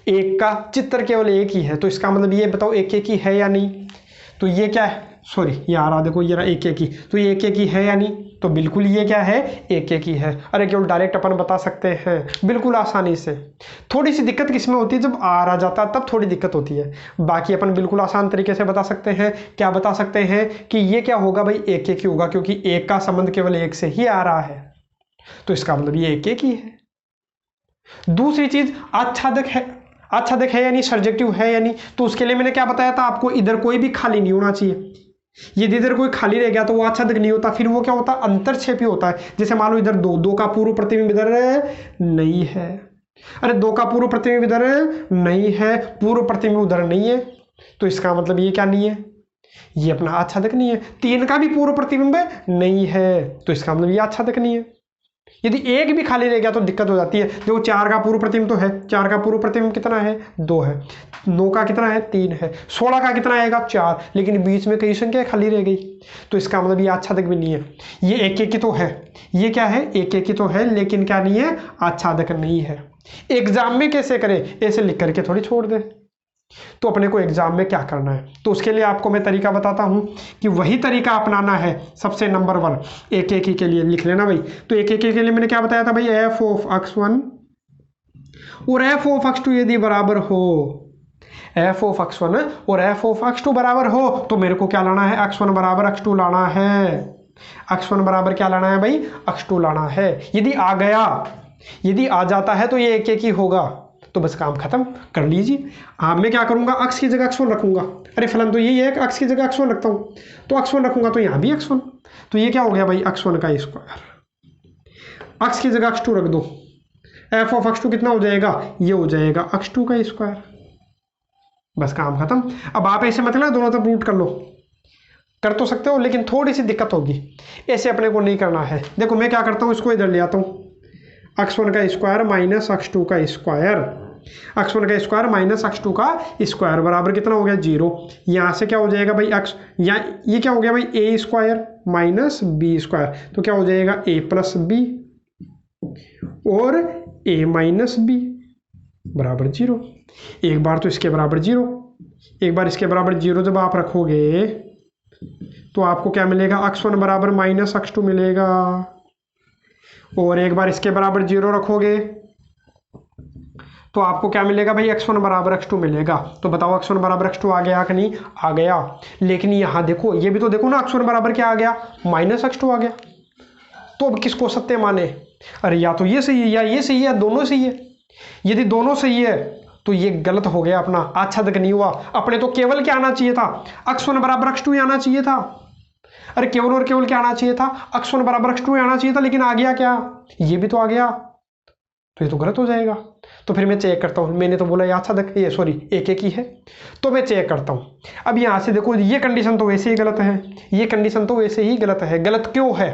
1 का चित्र केवल 1 ही है। तो इसका मतलब ये बताओ 1 1 ही है या नहीं। तो ये क्या है, सॉरी ये आ रहा, देखो ये रहा 1 1 ही, तो ये 1 1 ही है या नहीं, तो बिल्कुल ये क्या है 1 1 ही है। अरे केवल डायरेक्ट अपन बता सकते हैं बिल्कुल आसानी से। थोड़ी सी दिक्कत किसमें होती है, जब आर आ जाता है तब थोड़ी दिक्कत होती है, बाकी अपन बिल्कुल आसान तरीके से बता सकते हैं। क्या बता सकते हैं कि ये क्या होगा भाई 1 1 ही होगा, क्योंकि 1 का संबंध केवल 1 से ही आ रहा है, तो इसका मतलब ये 1 1 ही है। दूसरी चीज आच्छादक है, आच्छादक है या नहीं, सर्जेक्टिव है या नहीं, तो उसके लिए मैंने क्या बताया था आपको, इधर कोई भी खाली नहीं होना चाहिए। यदि इधर कोई खाली रह गया तो वो आच्छादक नहीं होता, फिर वो क्या होता है अंतरक्षेपी होता है। जैसे मान लो इधर 2 2 का पूर्व प्रतिबिंब इधर नहीं है, अरे 2 का पूर्व प्रतिबिंब इधर नहीं है, पूर्व प्रतिबिंब उधर नहीं है, तो इसका मतलब ये क्या नहीं है, ये अपना आच्छादक नहीं है। 3 का भी पूर्व प्रतिबिंब नहीं है, तो इसका मतलब ये आच्छादक नहीं है। यदि एक भी खाली रह गया तो दिक्कत हो जाती है। देखो 4 का पूर्व प्रतिबिंब तो है, 4 का पूर्व प्रतिबिंब कितना है 2 है, 9 का कितना है 3 है, 16 का कितना आएगा 4, लेकिन बीच में कई संख्या खाली रह गई, तो इसका मतलब ये आच्छादक भी नहीं है। ये 1 1 की तो है, ये क्या है 1 1 की तो है, लेकिन क्या नहीं है आच्छादक नहीं है। एग्जाम में कैसे करें, ऐसे लिख करके थोड़ी छोड़ दे। तो अपने को एग्जाम में क्या करना है, तो उसके लिए आपको मैं तरीका बताता हूं कि वही तरीका अपनाना है। सबसे नंबर 1 1 1 के लिए लिख लेना भाई। तो 1 1 के लिए मैंने क्या बताया था भाई, f of x1 और एफ ऑफ x2 यदि बराबर हो, एफ ऑफ x1 और एफ ऑफ x2 बराबर हो, तो मेरे को क्या लाना है, x1 बराबर x2 लाना है। x1 बराबर क्या लाना है भाई, x2 लाना है। यदि आ गया, यदि आ जाता है तो ये एक एक ही होगा, तो बस काम खत्म कर लीजिए। अब मैं क्या करूंगा, x की जगह x1 रखूंगा। अरे फलन तो यही है, x की जगह x1 रखता हूँ, तो x1 रखूंगा तो यहाँ भी x1, तो ये क्या हो गया भाई, x1 का स्क्वायर। x की जगह x2 रख दो, एफ ऑफ x2 कितना हो जाएगा, ये हो जाएगा x2 का स्क्वायर। बस काम खत्म। अब आप ऐसे मतलब दोनों तरफ रूट कर लो, कर तो सकते हो, लेकिन थोड़ी सी दिक्कत होगी, ऐसे अपने को नहीं करना है। देखो मैं क्या करता हूँ, इसको इधर ले आता हूँ, x1 का स्क्वायर माइनस x2 का स्क्वायर, x1 का स्क्वायर माइनस x2 का स्क्वायर बराबर कितना हो गया, 0। यहाँ से क्या हो जाएगा भाई x, या ये क्या हो गया भाई, a square minus b square, तो क्या हो जाएगा a प्लस b और a माइनस b बराबर 0। एक बार तो इसके बराबर 0, एक बार इसके बराबर 0 जब आप रखोगे तो आपको क्या मिलेगा, x1 बराबर माइनस x2 मिलेगा, और एक बार इसके बराबर 0 रखोगे तो आपको क्या मिलेगा भाई, x1 बराबर x2 मिलेगा। तो बताओ x1 बराबर x2 आ गया कि नहीं, आ गया। लेकिन यहाँ देखो, ये भी तो देखो ना, x1 बराबर क्या आ गया, माइनस x2 आ गया। तो अब किसको सत्य माने, अरे या तो ये सही है या ये सही है, दोनों सही है। यदि दोनों सही है तो ये गलत हो गया अपना, अच्छा तक नहीं हुआ। अपने तो केवल क्या आना चाहिए था, x1 बराबर x2 आना चाहिए था। अरे केवल और केवल क्या आना चाहिए था, x1 बराबर x2 आना चाहिए था, लेकिन आ गया क्या, ये भी तो आ गया, तो ये तो गलत हो जाएगा। तो फिर मैं चेक करता हूँ, मैंने तो बोला ये अच्छा तक, ये सॉरी एक एक ही है, तो मैं चेक करता हूँ। अब यहाँ से देखो, ये कंडीशन तो वैसे ही गलत है, ये कंडीशन तो वैसे ही गलत है। गलत क्यों है,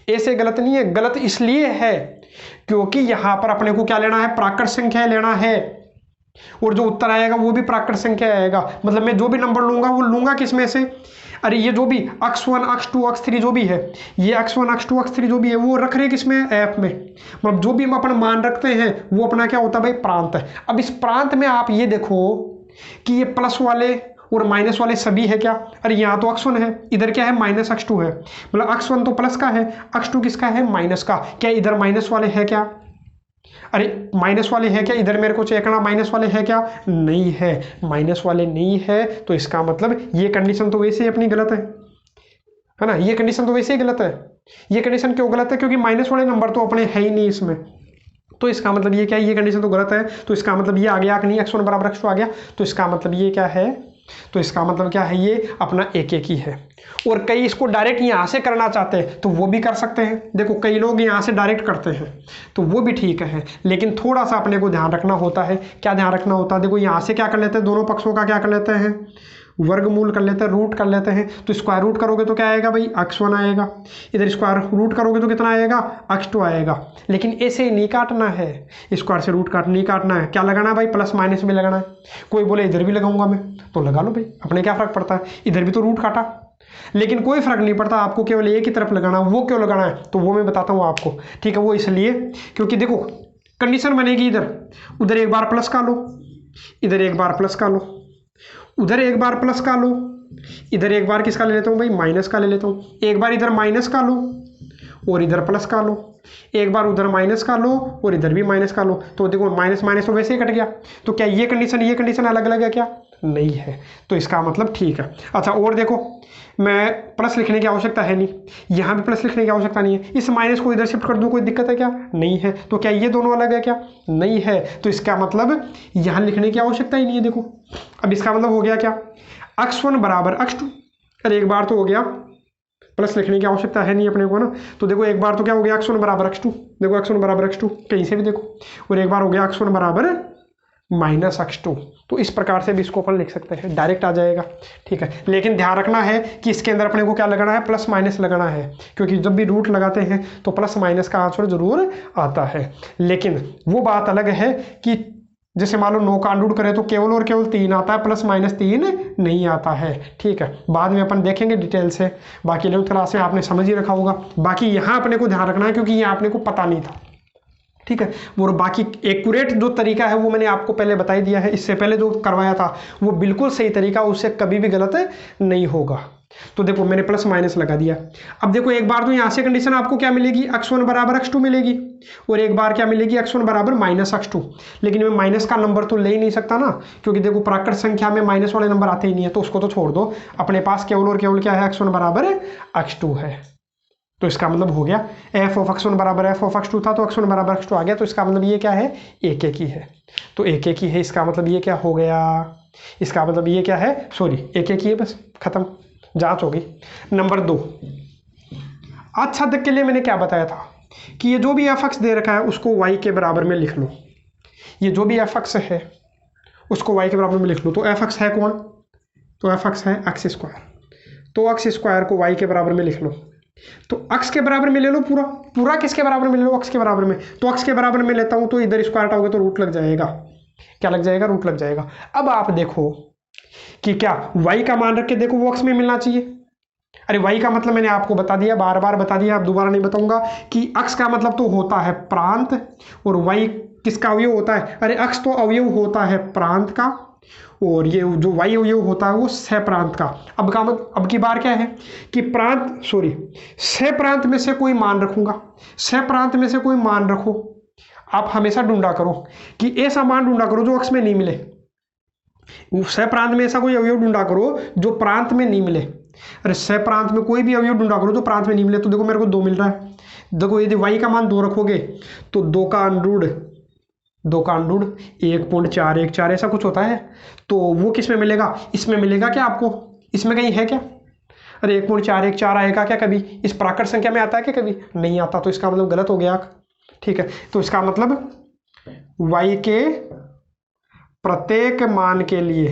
ऐसे गलत नहीं है, गलत इसलिए है क्योंकि यहाँ पर अपने को क्या लेना है, प्राकृत संख्या लेना है, और जो उत्तर आएगा वो भी प्राकृत संख्या आएगा। मतलब मैं जो भी नंबर लूंगा वो लूंगा किसमें से, अरे ये जो भी x1 x2 x3 जो भी है, ये x1 x2 x3 जो भी है वो रख रहे किसमें, f में। मतलब जो भी हम अपना मान रखते हैं वो अपना क्या होता है भाई, प्रांत है। अब इस प्रांत में आप ये देखो कि ये प्लस वाले और माइनस वाले सभी है क्या, अरे यहाँ तो x1 है, इधर क्या है, माइनस x2 है। मतलब x1 तो प्लस का है, x2 किसका है, माइनस का। क्या इधर माइनस वाले है क्या, अरे माइनस वाले है क्या, इधर मेरे को चेक करना, माइनस वाले है क्या, नहीं है, माइनस वाले नहीं है। तो इसका मतलब ये कंडीशन तो वैसे ही अपनी गलत है ना, ये कंडीशन तो वैसे ही गलत है। ये कंडीशन क्यों गलत है, क्योंकि माइनस वाले नंबर तो अपने है ही नहीं इसमें। तो इसका मतलब ये क्या है, ये कंडीशन तो गलत है। तो इसका मतलब ये आ गया कि नहीं, x1 बराबर x2 आ गया। तो इसका मतलब ये क्या है, तो इसका मतलब क्या है, ये अपना एक एक ही है। और कई इसको डायरेक्ट यहाँ से करना चाहते हैं तो वो भी कर सकते हैं। देखो कई लोग यहाँ से डायरेक्ट करते हैं तो वो भी ठीक है, लेकिन थोड़ा सा अपने को ध्यान रखना होता है। क्या ध्यान रखना होता है, देखो यहाँ से क्या कर लेते हैं, दोनों पक्षों का क्या कर लेते हैं, वर्गमूल कर लेते हैं, रूट कर लेते हैं। तो स्क्वायर रूट करोगे तो क्या आएगा भाई, x1 आएगा। इधर स्क्वायर रूट करोगे तो कितना आएगा, x2 आएगा। लेकिन ऐसे नहीं काटना है, स्क्वायर से रूट नहीं काटना है। क्या लगाना है भाई, प्लस माइनस में लगाना है। कोई बोले इधर भी लगाऊंगा मैं, तो लगा लो भाई, अपने क्या फर्क पड़ता है, इधर भी तो रूट काटा। लेकिन कोई फर्क नहीं पड़ता, आपको केवल एक ही तरफ लगाना। वो क्यों लगाना है तो वो मैं बताता हूँ आपको, ठीक है। वो इसलिए क्योंकि देखो कंडीशन बनेगी, इधर उधर एक बार प्लस का लो, इधर एक बार प्लस का लो, उधर एक बार प्लस का लो, इधर एक बार किसका ले लेता हूँ भाई, माइनस का ले लेता हूँ। एक बार इधर माइनस का लो और इधर प्लस का लो, एक बार उधर माइनस का लो और इधर भी माइनस का लो। तो देखो माइनस माइनस तो वैसे ही कट गया। तो क्या ये कंडीशन अलग अलग है क्या, नहीं है। तो इसका मतलब ठीक है। अच्छा और देखो, मैं प्लस लिखने की आवश्यकता है नहीं, यहाँ भी प्लस लिखने की आवश्यकता नहीं है। इस माइनस को इधर शिफ्ट कर दूँ, कोई दिक्कत है क्या, नहीं है। तो क्या ये दोनों अलग है क्या, नहीं है। तो इसका मतलब यहाँ लिखने की आवश्यकता ही नहीं है। देखो अब इसका मतलब हो गया क्या, x1 बराबर x2। अरे एक बार तो हो गया, प्लस लिखने की आवश्यकता है नहीं अपने को ना। तो देखो एक बार तो क्या हो गया, x1 बराबर x2, देखो x1 बराबर x2 कहीं से भी देखो। और एक बार हो गया x1 बराबर माइनस x2। तो इस प्रकार से भी इसको अपन लिख सकते हैं, डायरेक्ट आ जाएगा, ठीक है। लेकिन ध्यान रखना है कि इसके अंदर अपने को क्या लगाना है, प्लस माइनस लगाना है, क्योंकि जब भी रूट लगाते हैं तो प्लस माइनस का आंसर जरूर आता है। लेकिन वो बात अलग है कि जैसे मान लो 9 का अंडूड करें तो केवल और केवल 3 आता है, प्लस माइनस 3 नहीं आता है, ठीक है। बाद में अपन देखेंगे डिटेल से, बाकी 11th क्लास में आपने समझ ही रखा होगा। बाकी यहाँ अपने को ध्यान रखना है क्योंकि यहाँ अपने को पता नहीं था, ठीक है। और बाकी एक्यूरेट जो तरीका है वो मैंने आपको पहले बता ही दिया है, इससे पहले जो करवाया था वो बिल्कुल सही तरीका, उससे कभी भी गलत नहीं होगा। तो देखो मैंने प्लस माइनस लगा दिया। अब देखो एक बार तो यहाँ से कंडीशन आपको क्या मिलेगी, x1 बराबर x2 मिलेगी, और एक बार क्या मिलेगी, x1 बराबर माइनस x2। लेकिन मैं माइनस का नंबर तो ले ही नहीं सकता ना, क्योंकि देखो प्राकृत संख्या में माइनस वाले नंबर आते ही नहीं है, तो उसको तो छोड़ दो। अपने पास केवल और केवल क्या है, x1 बराबर x2 है। तो इसका मतलब हो गया f ऑफ x1 बराबर f ऑफ x2 था, तो x1 बराबर x2 आ गया। तो इसका मतलब ये क्या है, एक एक ही है। तो एक एक ही है, इसका मतलब ये क्या हो गया, इसका मतलब ये क्या है, सॉरी एक एक ही है, बस खत्म, जांच होगी। नंबर 2, आच्छादक के लिए मैंने क्या बताया था कि ये जो भी f(x) दे रखा है उसको y के बराबर में लिख लो। ये जो भी f(x) है उसको y के बराबर में लिख लो। तो f(x) है कौन, तो f(x) है x²। तो x² को y के बराबर में लिख लो। तो x के बराबर में ले लो, पूरा पूरा किसके बराबर में ले लो, x के बराबर में। तो x के बराबर में लेता हूं तो इधर स्क्वायर हटाओगे तो रूट लग जाएगा, क्या लग जाएगा, रूट लग जाएगा। अब आप देखो कि क्या y का मान रख के देखो वो x में मिलना चाहिए। अरे y का मतलब मैंने आपको बता दिया, बार बार बता दिया, आप दोबारा नहीं बताऊंगा कि x का मतलब तो होता है प्रांत, और y किसका अवयव होता है, अरे x तो अवयव होता है प्रांत का, और ये जो y अवयव होता है वो सह प्रांत का। अब का मतलब अब की बार क्या है कि प्रांत सॉरी सह प्रांत में से कोई मान रखूंगा, सह प्रांत में से कोई मान रखो। आप हमेशा ढूंढा करो कि ऐसा मान ढूंढा करो जो x में नहीं मिले, सह प्रांत में ऐसा कोई अवयव ढूंढा करो जो प्रांत में नहीं मिले। अरे सह प्रांत में कोई भी अवयव ढूंढा करो जो प्रांत में नहीं मिले। तो देखो मेरे को 2 मिल रहा है, देखो यदि y का मान 2 रखोगे तो 2 का अंडरूट 1.414 ऐसा कुछ होता है, तो वो किस में मिलेगा, इसमें मिलेगा क्या आपको, इसमें कहीं है क्या, अरे 1.414 आएगा क्या कभी, इस प्राकृत संख्या में आता है क्या, कभी नहीं आता। तो इसका मतलब गलत हो गया, ठीक है। तो इसका मतलब y के प्रत्येक मान के लिए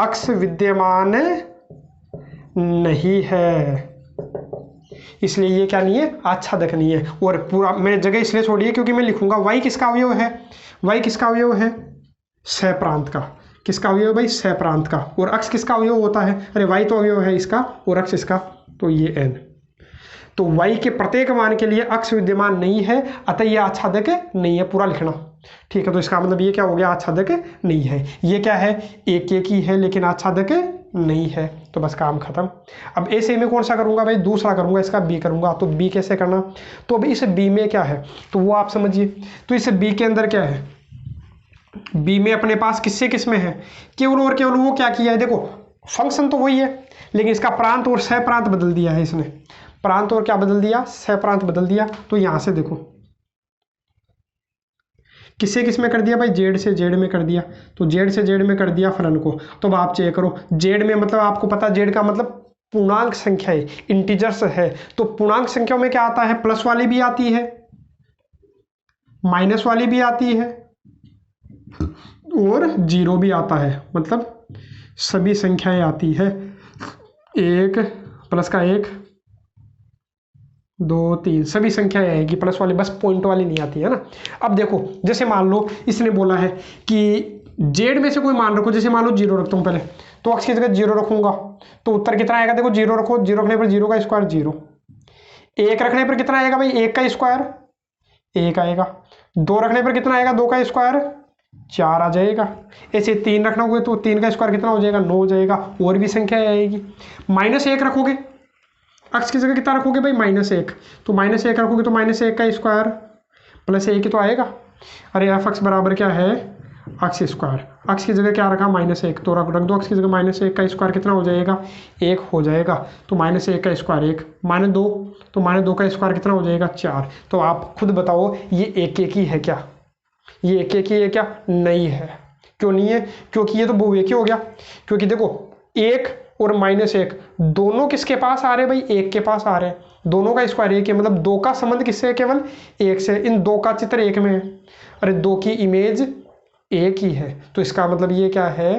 x विद्यमान नहीं है, इसलिए ये क्या नहीं है, आच्छादक नहीं है। और पूरा मैंने जगह इसलिए छोड़ी है क्योंकि मैं लिखूंगा y किसका अवयव है, y किसका अवयव है, सह प्रांत का। किसका अवयव है भाई, सह प्रांत का। और x किसका अवयव होता है, अरे y तो अवयव है इसका और x इसका, तो ये n। तो y के प्रत्येक मान के लिए x विद्यमान नहीं है, अतः ये आच्छादक नहीं है, पूरा लिखना, ठीक है। तो इसका मतलब ये क्या हो गया, आच्छादक नहीं है। ये क्या है, एक एक ही है लेकिन आच्छादक नहीं है, तो बस काम खत्म। अब ऐसे में कौन सा करूंगा भाई, दूसरा करूंगा, इसका b करूंगा। तो b कैसे करना, तो अभी इस b में क्या है तो वो आप समझिए। तो इस b के अंदर क्या है, b में अपने पास किससे किस में है, केवल और केवल वो क्या किया है, देखो फंक्शन तो वही है लेकिन इसका प्रांत और सह प्रांत बदल दिया है इसने, प्रांत और क्या बदल दिया, सह प्रांत बदल दिया। तो यहां से देखो किससे किस में कर दिया भाई, जेड से जेड में कर दिया, तो जेड से जेड में कर दिया फलन को। तो अब आप चेक करो, जेड में मतलब आपको पता जेड का मतलब पूर्णांक संख्या है, इंटीजर्स है। तो पूर्णांक संख्याओं में क्या आता है, प्लस वाली भी आती है, माइनस वाली भी आती है और जीरो भी आता है, मतलब सभी संख्याएं आती है। 1 प्लस का 1 2 3 सभी संख्याएं आएगी प्लस वाली, बस पॉइंट वाली नहीं आती है ना। अब देखो जैसे मान लो इसने बोला है कि जेड में से कोई मान रखो, जैसे मान लो 0 रखता हूँ पहले, तो x की जगह 0 रखूंगा तो उत्तर कितना आएगा, देखो 0 रखो, 0 रखने पर 0 का स्क्वायर 0, 1 रखने पर कितना आएगा भाई, 1 का स्क्वायर 1 आएगा, 2 रखने पर कितना आएगा, 2 का स्क्वायर 4 आ जाएगा। ऐसे 3 रखना होगा तो 3 का स्क्वायर कितना हो जाएगा, 9 हो जाएगा। और भी संख्या आएगी। -1 रखोगे, x की जगह कितना रखोगे भाई, -1, तो -1 रखोगे तो -1 का स्क्वायर प्लस 1 तो आएगा। अरे f(x) बराबर क्या है, x², x की जगह क्या रखा, -1, तो रख दो x की जगह -1 का स्क्वायर कितना हो जाएगा, 1 हो जाएगा। तो -1 का स्क्वायर 1, -2 तो -2 का स्क्वायर कितना हो जाएगा, 4। तो आप खुद बताओ ये एक एक ही है क्या, ये एक एक ही है क्या, नहीं है। क्यों नहीं है, क्योंकि ये तो बहुएकी हो गया। क्योंकि देखो 1 और -1 दोनों किसके पास आ रहे हैं भाई, 1 के पास आ रहे हैं, दोनों का स्क्वायर 1 है, मतलब 2 का संबंध किससे है, केवल 1 से। इन 2 का चित्र 1 में है, अरे 2 की इमेज 1 ही है, तो इसका मतलब ये क्या है,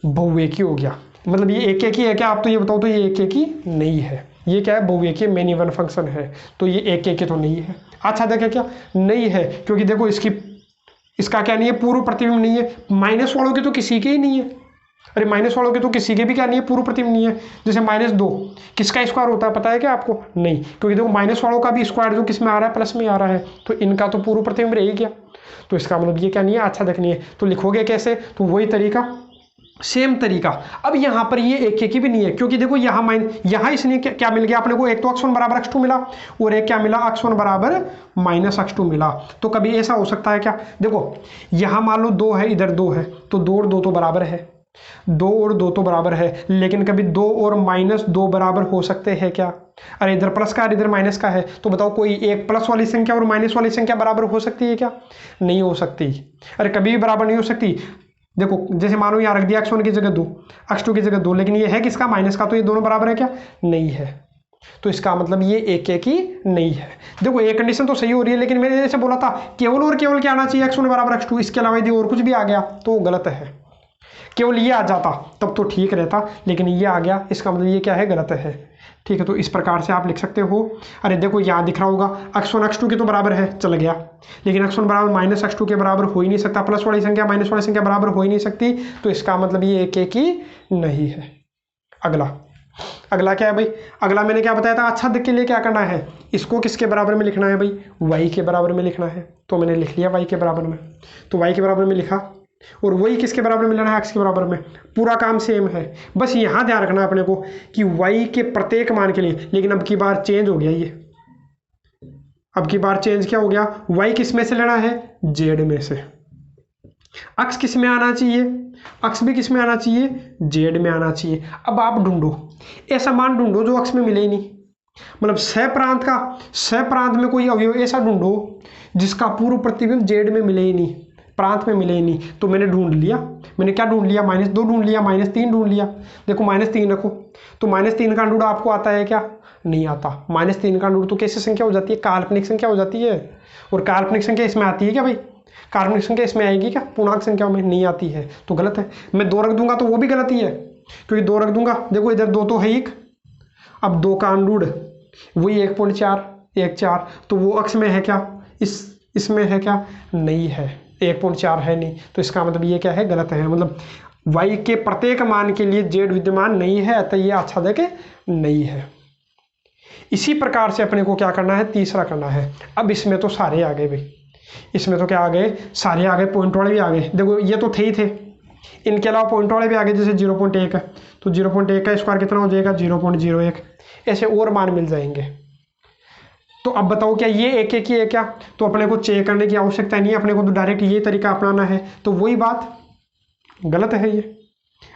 बहुएकी हो गया। मतलब ये एक एक ही है क्या, आप तो ये बताओ, तो ये एक एक ही नहीं है, ये क्या है, बहुएकी मेनी वन फंक्शन है, तो ये एक एक ही तो नहीं है। अच्छा देखा क्या, नहीं है, क्योंकि देखो इसका क्या नहीं है, पूर्व प्रतिबिंब नहीं है, माइनस वालों के तो किसी के ही नहीं है, अरे माइनस वालों के तो किसी के भी क्या नहीं है, पूर्व प्रतिबिंब नहीं है। जैसे -2 किसका स्क्वायर होता है पता है क्या आपको? नहीं, क्योंकि देखो माइनस वालों का भी स्क्वायर जो किस में आ रहा है, प्लस में आ रहा है, तो इनका तो पूर्व प्रतिबिंब रह ही गया। तो इसका मतलब ये क्या नहीं है, अच्छा देखनी है। तो लिखोगे कैसे? तो वही तरीका, सेम तरीका। अब यहाँ पर ये एक ही भी नहीं है, क्योंकि देखो यहाँ इसने क्या मिल गया अपने को? एक तो x1 बराबर x2 मिला, और एक क्या मिला? x1 बराबर -x2 मिला। तो कभी ऐसा हो सकता है क्या? देखो यहाँ मान लो 2 है, इधर 2 है, तो 2 और 2 तो बराबर है, 2 और 2 तो बराबर है, लेकिन कभी 2 और -2 बराबर हो सकते हैं क्या? अरे इधर प्लस का, इधर माइनस का है, तो बताओ कोई एक प्लस वाली संख्या और माइनस वाली संख्या बराबर हो सकती है क्या? नहीं हो सकती। अरे कभी भी बराबर नहीं हो सकती। देखो जैसे मानो यहाँ रख दिया x1 की जगह 2, x2 की जगह 2, लेकिन ये है किसका? माइनस का, तो ये दोनों बराबर है क्या? नहीं है। तो इसका मतलब ये एक ही नहीं है। देखो एक कंडीशन तो सही हो रही है, लेकिन मैंने जैसे बोला था केवल और केवल क्या आना चाहिए? x1 बराबर x2, इसके अलावा यदि और कुछ भी आ गया तो वो गलत है। केवल ये आ जाता तब तो ठीक रहता, लेकिन ये आ गया, इसका मतलब ये क्या है? गलत है। ठीक है, तो इस प्रकार से आप लिख सकते हो। अरे देखो यहाँ दिख रहा होगा x1 x2 के तो बराबर है, चल गया, लेकिन x1 बराबर -x2 के बराबर हो ही नहीं सकता, प्लस वाली संख्या माइनस वाली संख्या बराबर हो ही नहीं सकती, तो इसका मतलब ये एक ही नहीं है। अगला क्या है भाई? अगला मैंने क्या बताया था? अच्छा देख के लिए क्या करना है? इसको किसके बराबर में लिखना है भाई? y के बराबर में लिखना है। तो मैंने लिख लिया y के बराबर में, तो y के बराबर में लिखा, और वही किसके बराबर में लेना है? x के बराबर में। पूरा काम सेम है, बस यहाँ ध्यान रखना है अपने को कि y के प्रत्येक मान के लिए, लेकिन अब की बार चेंज हो गया ये। अब की बार चेंज क्या हो गया? y किस में से लेना है? z में से। x किस में आना चाहिए? x भी किस में आना चाहिए? z में आना चाहिए। अब आप ढूंढो, ऐसा मान ढूंढो जो x में मिले ही नहीं, मतलब सह प्रांत में कोई अवयव ऐसा ढूंढो जिसका पूर्व प्रतिबिंब z में मिले ही नहीं, प्रांत में मिले ही नहीं। तो मैंने ढूंढ लिया, मैंने क्या ढूंढ लिया? -2 ढूंढ लिया, -3 ढूंढ लिया। देखो -3 रखो, तो -3 का अंडूर आपको आता है क्या? नहीं आता। -3 का अंडूर तो कैसी संख्या हो जाती है? काल्पनिक संख्या हो जाती है। और काल्पनिक संख्या इसमें आती है क्या भाई? काल्पनिक संख्या इसमें आएगी क्या? पूर्णांक संख्या में नहीं आती है, तो गलत है। मैं 2 रख दूंगा तो वो भी गलत ही है, क्योंकि 2 रख दूंगा, देखो इधर 2 तो है एक, अब 2 का अंडूर वही 1.4 1.4, तो वो अक्ष में है क्या? इसमें है क्या? नहीं है, 1.4 है नहीं, तो इसका मतलब ये क्या है? गलत है। मतलब y के प्रत्येक मान के लिए z विद्यमान नहीं है, अतः ये आच्छादक नहीं है। इसी प्रकार से अपने को क्या करना है? तीसरा करना है। अब इसमें तो सारे आ गए भाई, इसमें तो क्या आ गए? सारे आ गए, पॉइंट वाले भी आ गए। देखो ये तो थे ही थे, इनके अलावा पॉइंट वाले भी आ गए, जैसे 0.1 है, तो 0.1 का स्क्वायर कितना हो जाएगा? 0.01। ऐसे और मान मिल जाएंगे। तो अब बताओ क्या ये एक ही है क्या? तो अपने को चेक करने की आवश्यकता नहीं है, अपने को तो डायरेक्ट ये तरीका अपनाना है। तो वही बात गलत है ये।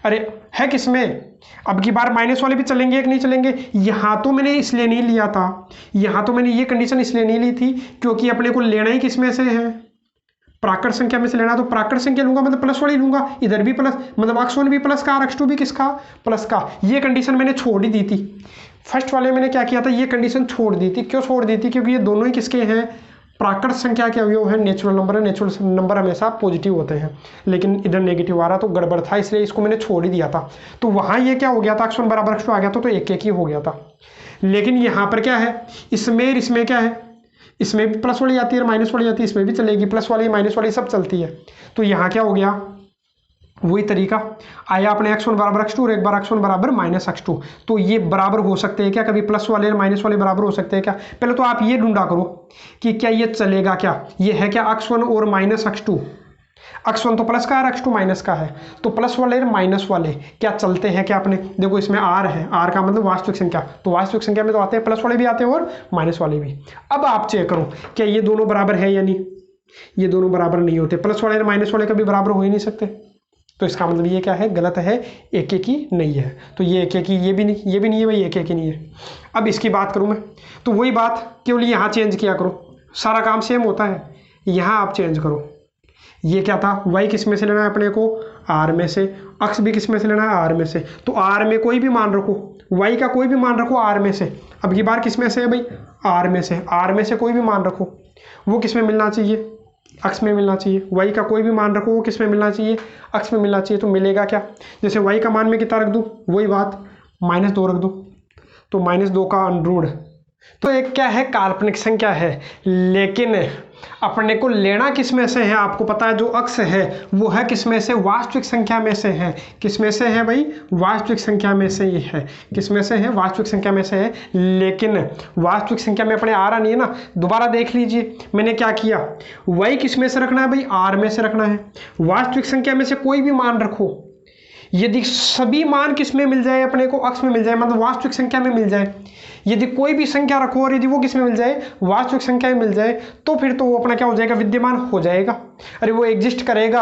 अरे है किसमें? अब की बार माइनस वाले भी चलेंगे एक नहीं चलेंगे? यहाँ तो मैंने इसलिए नहीं लिया था, यहाँ तो मैंने ये कंडीशन इसलिए नहीं ली थी क्योंकि अपने को लेना ही किसमें से है? प्राकृत संख्या में से लेना, तो प्राकृत संख्या लूंगा मतलब प्लस वाली लूंगा, इधर भी प्लस, मतलब x1 भी प्लस का और x2 भी किसका? प्लस का। ये कंडीशन मैंने छोड़ ही दी थी फर्स्ट वाले, मैंने क्या किया था? ये कंडीशन छोड़ दी थी। क्यों छोड़ दी थी? क्योंकि ये दोनों ही किसके हैं? प्राकृत संख्या के अवयव है, नेचुरल नंबर है, नेचुरल नंबर हमेशा पॉजिटिव होते हैं, लेकिन इधर नेगेटिव आ रहा तो गड़बड़ था, इसलिए इसको मैंने छोड़ ही दिया था। तो वहाँ ये क्या हो गया था? x1 बराबर x2 आ गया था, तो एक ही हो गया था। लेकिन यहाँ पर क्या है? इसमें क्या है? इसमें भी प्लस वाली आती है, माइनस वाली आती है, इसमें भी चलेगी, प्लस वाली माइनस वाली सब चलती है। तो यहाँ क्या हो गया? वही तरीका आया अपने x1 बराबर x2 और एक बार x1 बराबर -x2। तो ये बराबर हो सकते हैं क्या? कभी प्लस वाले और माइनस वाले बराबर हो सकते हैं क्या? पहले तो आप ये ढूंढा करो कि क्या ये चलेगा क्या? ये है क्या x1 और -x2? x1 तो प्लस का है, x2 माइनस का है, तो प्लस वाले और माइनस वाले क्या चलते हैं क्या? अपने देखो इसमें r है, r का मतलब वास्तविक संख्या, तो वास्तविक संख्या में तो आते हैं प्लस वाले भी आते हैं और माइनस वाले भी। अब आप चेक करो क्या ये दोनों बराबर है या नहीं? ये दोनों बराबर नहीं होते, प्लस वाले और माइनस वाले कभी बराबर हो ही नहीं सकते, तो इसका मतलब ये क्या है? गलत है, एक ही नहीं है। तो ये एक ही, ये भी नहीं है भाई, एक ही नहीं है। अब इसकी बात करूँ मैं, तो वही बात केवल यहाँ चेंज किया करो, सारा काम सेम होता है। यहाँ आप चेंज करो, ये क्या था? y किस में से लेना है अपने को? r में से। x भी किस में से लेना है? r में से। तो r में कोई भी मान रखो, y का कोई भी मान रखो r में से। अब की बार किस में से है भाई? r में से। r में से कोई भी मान रखो, वो किस में मिलना चाहिए? x में मिलना चाहिए। y का कोई भी मान रखो, वो किस में मिलना चाहिए? x में मिलना चाहिए। तो मिलेगा क्या? जैसे y का मान में कितना रख दूँ? वही बात, -2 रख दो, तो -2 का अंडरूट तो एक क्या है, काल्पनिक संख्या है, लेकिन अपने को लेना किस में से है, आपको पता है जो अक्स है वो है किस में से, वास्तविक संख्या में से है। किस में से है भाई, वास्तविक संख्या में से ही है। किस में से है, वास्तविक संख्या में से है। लेकिन वास्तविक संख्या में अपने आ रहा नहीं है ना, दोबारा देख लीजिए मैंने क्या किया, y किस में से रखना है भाई, r में से रखना है। वास्तविक संख्या में से कोई भी मान रखो, यदि सभी मान किस में मिल जाए, अपने को अक्स में मिल जाए, मतलब वास्तविक संख्या में मिल जाए, यदि कोई भी संख्या रखो और यदि वो किस में मिल जाए, वास्तविक संख्या में मिल जाए, तो फिर तो वो अपना क्या हो जाएगा, विद्यमान हो जाएगा। अरे वो एग्जिस्ट करेगा,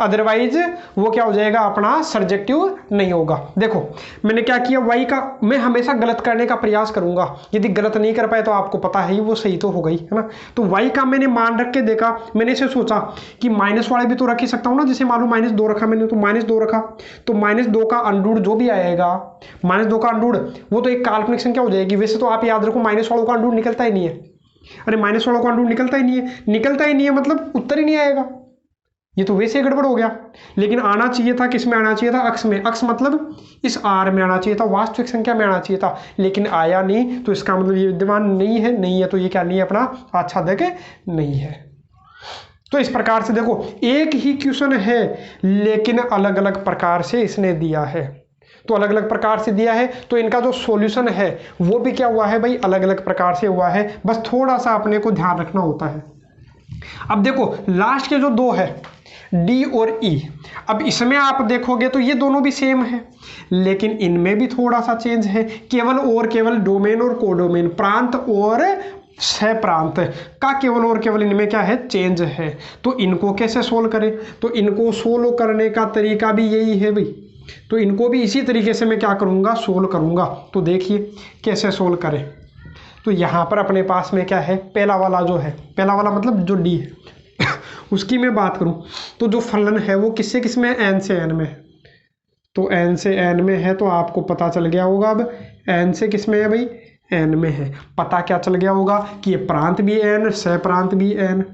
अदरवाइज वो क्या हो जाएगा, अपना सर्जेक्टिव नहीं होगा। देखो मैंने क्या किया, y का मैं हमेशा गलत करने का प्रयास करूंगा, यदि गलत नहीं कर पाए तो आपको पता है ही वो सही तो हो गई है ना। तो y का मैंने मान रख के देखा, मैंने इसे सोचा कि माइनस वाले भी तो रख ही सकता हूँ ना, जैसे मान लो -2 रखा मैंने, तो -2 रखा, तो -2 का अंडूड जो भी आएगा, -2 का अंडूड वो तो एक काल्पनिक संख्या हो जाएगी। वैसे तो आप याद रखो माइनस वालों का अंडूड निकलता ही नहीं है। अरे माइनस वालों का अंडूड निकलता ही नहीं है, निकलता ही नहीं है मतलब उत्तर ही नहीं आएगा, ये तो वैसे ही गड़बड़ हो गया। लेकिन आना चाहिए था, किस में आना चाहिए था, अक्स में। अक्स मतलब इस आर में आना चाहिए था, वास्तविक संख्या में आना चाहिए था, लेकिन आया नहीं, तो इसका मतलब ये विद्यमान नहीं है। नहीं है तो ये क्या नहीं है, अपना आच्छादक नहीं है। तो इस प्रकार से देखो एक ही क्वेश्चन है लेकिन अलग अलग प्रकार से इसने दिया है, तो अलग अलग प्रकार से दिया है, तो इनका जो सॉल्यूशन है वो भी क्या हुआ है भाई, अलग अलग प्रकार से हुआ है। बस थोड़ा सा अपने को ध्यान रखना होता है। अब देखो लास्ट के जो दो है डी और ई, अब इसमें आप देखोगे तो ये दोनों भी सेम है, लेकिन इनमें भी थोड़ा सा चेंज है। केवल और केवल डोमेन और कोडोमेन, प्रांत और सह प्रांत का केवल और केवल इनमें क्या है, चेंज है। तो इनको कैसे सोल्व करें, तो इनको सोल्व करने का तरीका भी यही है भाई, तो इनको भी इसी तरीके से मैं क्या करूँगा, सोल्व करूँगा। तो देखिए कैसे सोल्व करें। तो यहाँ पर अपने पास में क्या है, पहला वाला जो है, पहला वाला मतलब जो डी है उसकी मैं बात करूँ तो जो फलन है वो किससे किस में, एन से एन में है। तो एन से एन में है तो आपको पता चल गया होगा, अब एन से किस में है भाई, एन में है। पता क्या चल गया होगा कि ये प्रांत भी एन, सह प्रांत भी एन,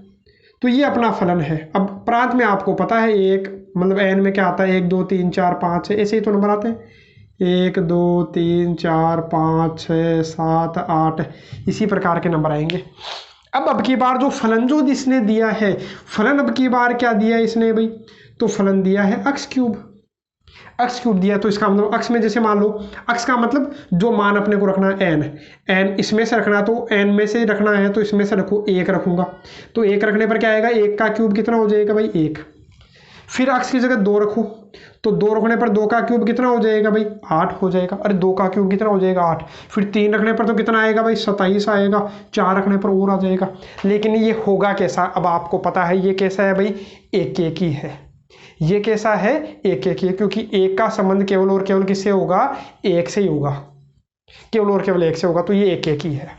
तो ये अपना फलन है। अब प्रांत में आपको पता है एक, मतलब एन में क्या आता है, 1 2 3 4 5 6, ऐसे ही तो नंबर आते हैं, 1 2 3 4 5 6 7 8, इसी प्रकार के नंबर आएंगे। अब की बार जो फलन जो इसने दिया है, फलन अब की बार क्या दिया है इसने भाई, तो फलन दिया है अक्स क्यूब। अक्स क्यूब दिया, तो इसका मतलब अक्स में जैसे मान लो, अक्स का मतलब जो मान अपने को रखना है एन, एन इसमें से रखना, तो एन में से रखना है तो इसमें से रखो 1 रखूंगा, तो 1 रखने पर क्या आएगा, 1 का क्यूब कितना हो जाएगा भाई, 1। फिर अक्स की जगह 2 रखो, तो 2 रखने पर 2 का क्यूब कितना हो जाएगा भाई, 8 हो जाएगा। अरे 2 का क्यूब कितना हो जाएगा, 8। फिर 3 रखने पर तो कितना आएगा भाई, 27 आएगा। 4 रखने पर और आ जाएगा। लेकिन ये होगा कैसा, अब आपको पता है ये कैसा है भाई, एक एक ही है। ये कैसा है, एक एक ही है, क्योंकि एक का संबंध केवल और केवल किससे होगा, एक से ही होगा, केवल और केवल एक से होगा, तो ये एक एक ही है।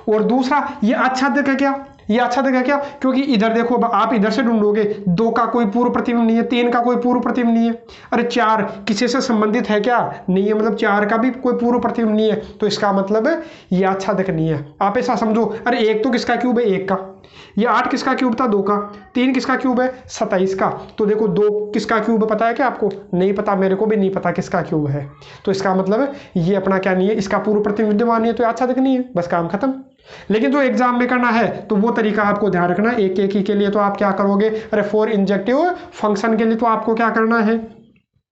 और दूसरा ये आच्छादक है क्या, ये आच्छादक है क्या, क्योंकि इधर देखो आप इधर से ढूंढोगे, 2 का कोई पूर्व प्रतिबिंब नहीं है, 3 का कोई पूर्व प्रतिबिंब नहीं है। अरे 4 किसी से संबंधित है क्या, नहीं है, मतलब 4 का भी कोई पूर्व प्रतिबिंब नहीं है, तो इसका मतलब है ये आच्छादक नहीं है। आप ऐसा समझो, अरे 1 तो किसका क्यूब है, 1 का, ये 8 किसका क्यूब था, 2 का, 3 किसका क्यूब है, 27 का, तो देखो 2 किसका क्यूब पता है क्या आपको, नहीं पता, मेरे को भी नहीं पता किसका क्यूब है, तो इसका मतलब ये अपना क्या नहीं है, इसका पूर्व प्रतिबिंब विद्यमान नहीं है, तो आच्छादक नहीं है, बस काम खत्म। लेकिन जो एग्जाम में करना है तो वो तरीका आपको ध्यान रखना, एक एक ही के लिए तो आप क्या करोगे, अरे फॉर इंजेक्टिव फंक्शन के लिए तो आपको क्या करना है,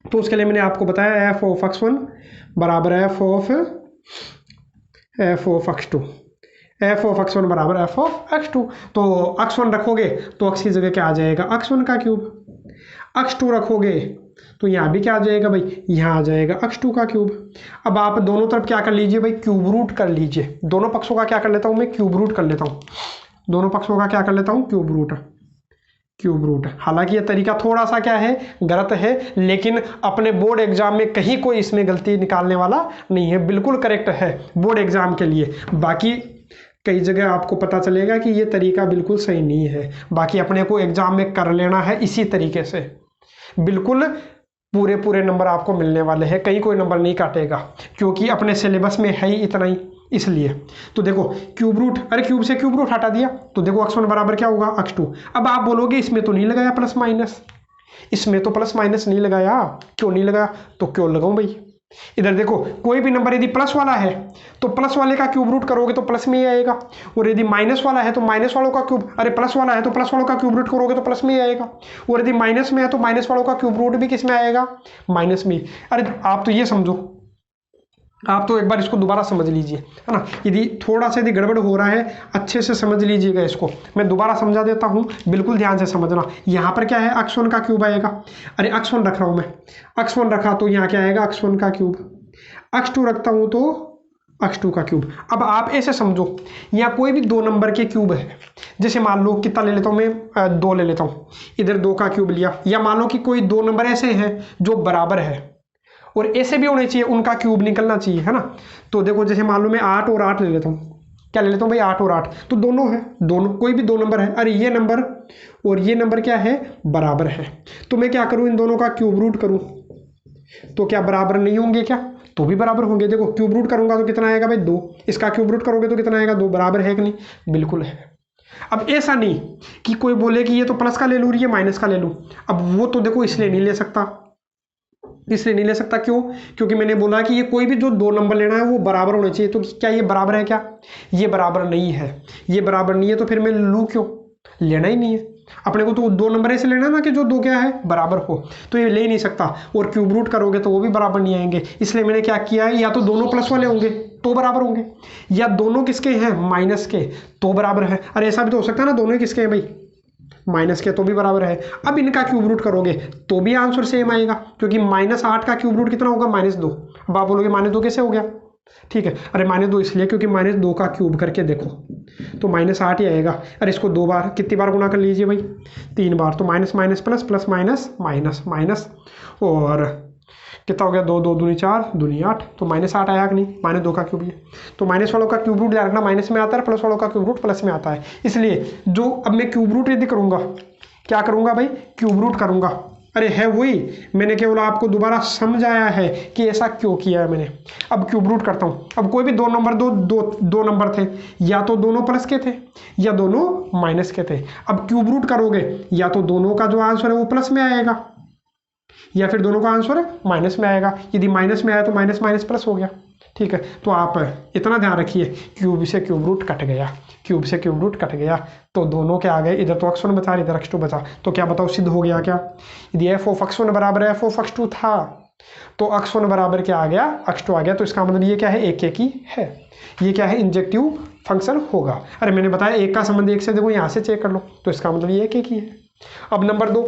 तो उसके लिए मैंने आपको बताया एफ ऑफ x1 बराबर F of x2, F of x1 बराबर एफ ऑफ x2। तो x1 रखोगे तो x की जगह क्या आ जाएगा, x1 का क्यूब। x2 रखोगे तो यहाँ भी क्या आ जाएगा भाई, यहाँ आ जाएगा x2 का क्यूब। अब आप दोनों तरफ क्या कर लीजिए भाई, क्यूब रूट कर लीजिए। दोनों पक्षों का क्या कर लेता हूँ मैं, क्यूब रूट कर लेता हूँ। दोनों पक्षों का क्या कर लेता हूँ, क्यूब रूट, क्यूब रूट। हालांकि ये तरीका थोड़ा सा क्या है, गलत है, लेकिन अपने बोर्ड एग्जाम में कहीं कोई इसमें गलती निकालने वाला नहीं है, बिल्कुल करेक्ट है बोर्ड एग्जाम के लिए। बाकी कई जगह आपको पता चलेगा कि ये तरीका बिल्कुल सही नहीं है, बाकी अपने को एग्जाम में कर लेना है इसी तरीके से, बिल्कुल पूरे पूरे नंबर आपको मिलने वाले हैं, कहीं कोई नंबर नहीं काटेगा, क्योंकि अपने सिलेबस में है ही इतना ही, इसलिए। तो देखो क्यूब रूट, अरे क्यूब से क्यूब रूट हटा दिया, तो देखो x1 बराबर क्या होगा, x2। अब आप बोलोगे इसमें तो नहीं लगाया प्लस माइनस, इसमें तो प्लस माइनस नहीं लगाया, क्यों नहीं लगाया, तो क्यों लगाऊं भाई, इधर देखो कोई भी नंबर यदि प्लस वाला है तो प्लस वाले का क्यूब रूट करोगे तो प्लस में ही आएगा, और यदि माइनस वाला है तो माइनस वालों का क्यूब, अरे प्लस वाला है तो प्लस वालों का क्यूब रूट करोगे तो प्लस में ही आएगा, और यदि माइनस में है तो माइनस वालों का क्यूब रूट भी किस में आएगा, माइनस में। अरे आप तो ये समझो, आप तो एक बार इसको दोबारा समझ लीजिए, है ना। यदि थोड़ा सा यदि गड़बड़ हो रहा है अच्छे से समझ लीजिएगा इसको, मैं दोबारा समझा देता हूँ, बिल्कुल ध्यान से समझना। यहाँ पर क्या है, x1 का क्यूब आएगा, अरे x1 रख रहा हूँ मैं, x1 रखा तो यहाँ क्या आएगा, x1 का क्यूब, x2 रखता हूँ तो x2 का क्यूब। अब आप ऐसे समझो, यहाँ कोई भी दो नंबर के क्यूब है, जैसे मान लो कितना ले लेता हूँ मैं, 2 ले लेता हूँ, इधर 2 का क्यूब लिया, या मान लो कि कोई दो नंबर ऐसे हैं जो बराबर है और ऐसे भी होने चाहिए, उनका क्यूब निकलना चाहिए, है ना। तो देखो जैसे मान लो मैं 8 और 8 ले लेता हूँ, क्या ले लेता हूँ भाई, 8 और 8, तो दोनों है, दोनों कोई भी दो नंबर है, अरे ये नंबर और ये नंबर क्या है, बराबर है, तो मैं क्या करूँ, इन दोनों का क्यूब रूट करूँ, तो क्या बराबर नहीं होंगे क्या, तो भी बराबर होंगे। देखो क्यूब रूट करूंगा तो कितना आएगा भाई, 2, इसका क्यूब रूट करोगे तो कितना आएगा, 2, बराबर है कि नहीं, बिल्कुल है। अब ऐसा नहीं कि कोई बोले कि ये तो प्लस का ले लूँ ये माइनस का ले लूँ, अब वो तो देखो इसलिए नहीं ले सकता, इसलिए नहीं ले सकता, क्यों, क्योंकि मैंने बोला कि ये कोई भी जो दो नंबर लेना है वो बराबर होने चाहिए, तो क्या ये बराबर है, क्या ये बराबर नहीं है, ये बराबर नहीं है, तो फिर मैं लूँ क्यों, लेना ही नहीं है। अपने को तो दो नंबर ऐसे लेना ना कि जो दो क्या है, बराबर हो, तो ये ले ही नहीं सकता, और क्यूब रूट करोगे तो वो भी बराबर नहीं आएंगे, इसलिए मैंने क्या किया है, या तो दोनों प्लस वाले होंगे तो बराबर होंगे, या दोनों किसके हैं, माइनस के, तो बराबर है। अरे ऐसा भी तो हो सकता है ना, दोनों किसके हैं भाई, माइनस के, तो भी बराबर है। अब इनका क्यूब रूट करोगे तो भी आंसर सेम आएगा, क्योंकि -8 का क्यूब रूट कितना होगा, -2। अब आप बोलोगे -2 कैसे हो गया, ठीक है, अरे -2 इसलिए क्योंकि -2 का क्यूब करके देखो तो -8 ही आएगा। अरे इसको 2 बार, कितनी बार गुना कर लीजिए भाई, 3 बार, तो minus minus plus, plus minus minus minus, और कितना हो गया, 2 2 दूनी 4 दूनी 8, तो -8 आया कि नहीं, -2 का क्यूब ये, तो माइनस वालों का क्यूब रूट याद रखना माइनस में आता है, प्लस वालों का क्यूब रूट प्लस में आता है, इसलिए जो अब मैं क्यूब रूट यदि करूँगा, क्या करूँगा भाई, क्यूब रूट करूँगा, अरे है वही, मैंने केवल आपको दोबारा समझाया है कि ऐसा क्यों किया है मैंने। अब क्यूब रूट करता हूँ, अब कोई भी दो नंबर दो नंबर थे, या तो दोनों प्लस के थे या दोनों माइनस के थे। अब क्यूब रूट करोगे या तो दोनों का जो आंसर है वो प्लस में आएगा, या फिर दोनों का आंसर माइनस में आएगा, यदि माइनस में आया तो माइनस माइनस प्लस हो गया, ठीक है। तो आप इतना ध्यान रखिए, क्यूब से क्यूब रूट कट गया, क्यूब से क्यूब रूट कट गया, तो दोनों के आ गए, इधर तो x1 बचा, इधर x2 बचा, तो क्या बताओ सिद्ध हो गया क्या, यदि f ऑफ x1 बराबर f ऑफ x2 था तो x1 बराबर क्या आ गया, x2 आ गया, तो इसका मतलब ये क्या है, एक एक ही है, ये क्या है, इंजेक्टिव फंक्शन होगा। अरे मैंने बताया एक का संबंध एक से, देखो यहाँ से चेक कर लो, तो इसका मतलब ये एक एक ही है। अब नंबर 2,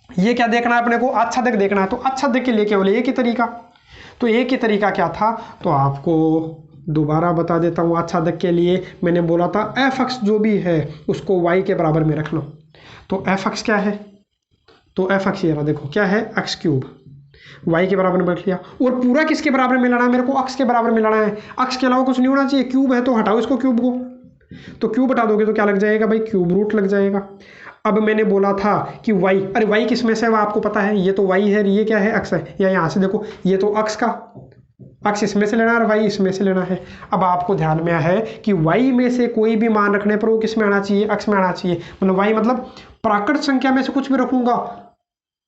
ये क्या देखना है अपने को, आच्छादक देखना है, तो आच्छादक के लिए केवल एक ही तरीका, तो एक ही तरीका क्या था, तो आपको दोबारा बता देता हूँ। आच्छादक के लिए मैंने बोला था f(x) जो भी है उसको y के बराबर में रख लो, तो f(x) क्या है, तो f(x) ये रहा, देखो क्या है, x³ y के बराबर में रख लिया, और पूरा किसके बराबर में लाना है, मेरे को अक्स के बराबर में लाना है, अक्स के अलावा कुछ नहीं होना चाहिए, क्यूब है तो हटाओ इसको, क्यूब को, तो क्यूब हटा दोगे तो क्या लग जाएगा भाई, क्यूब रूट लग जाएगा। अब मैंने बोला था कि y, अरे y किस में से है वो आपको पता है, ये तो y है, ये क्या है, x है, या यहाँ से देखो ये तो x का, x इसमें से लेना है और y इसमें से लेना है। अब आपको ध्यान में है कि y में से कोई भी मान रखने पर वो किस में आना चाहिए, x में आना चाहिए, मतलब y मतलब प्राकृत संख्या में से कुछ भी रखूंगा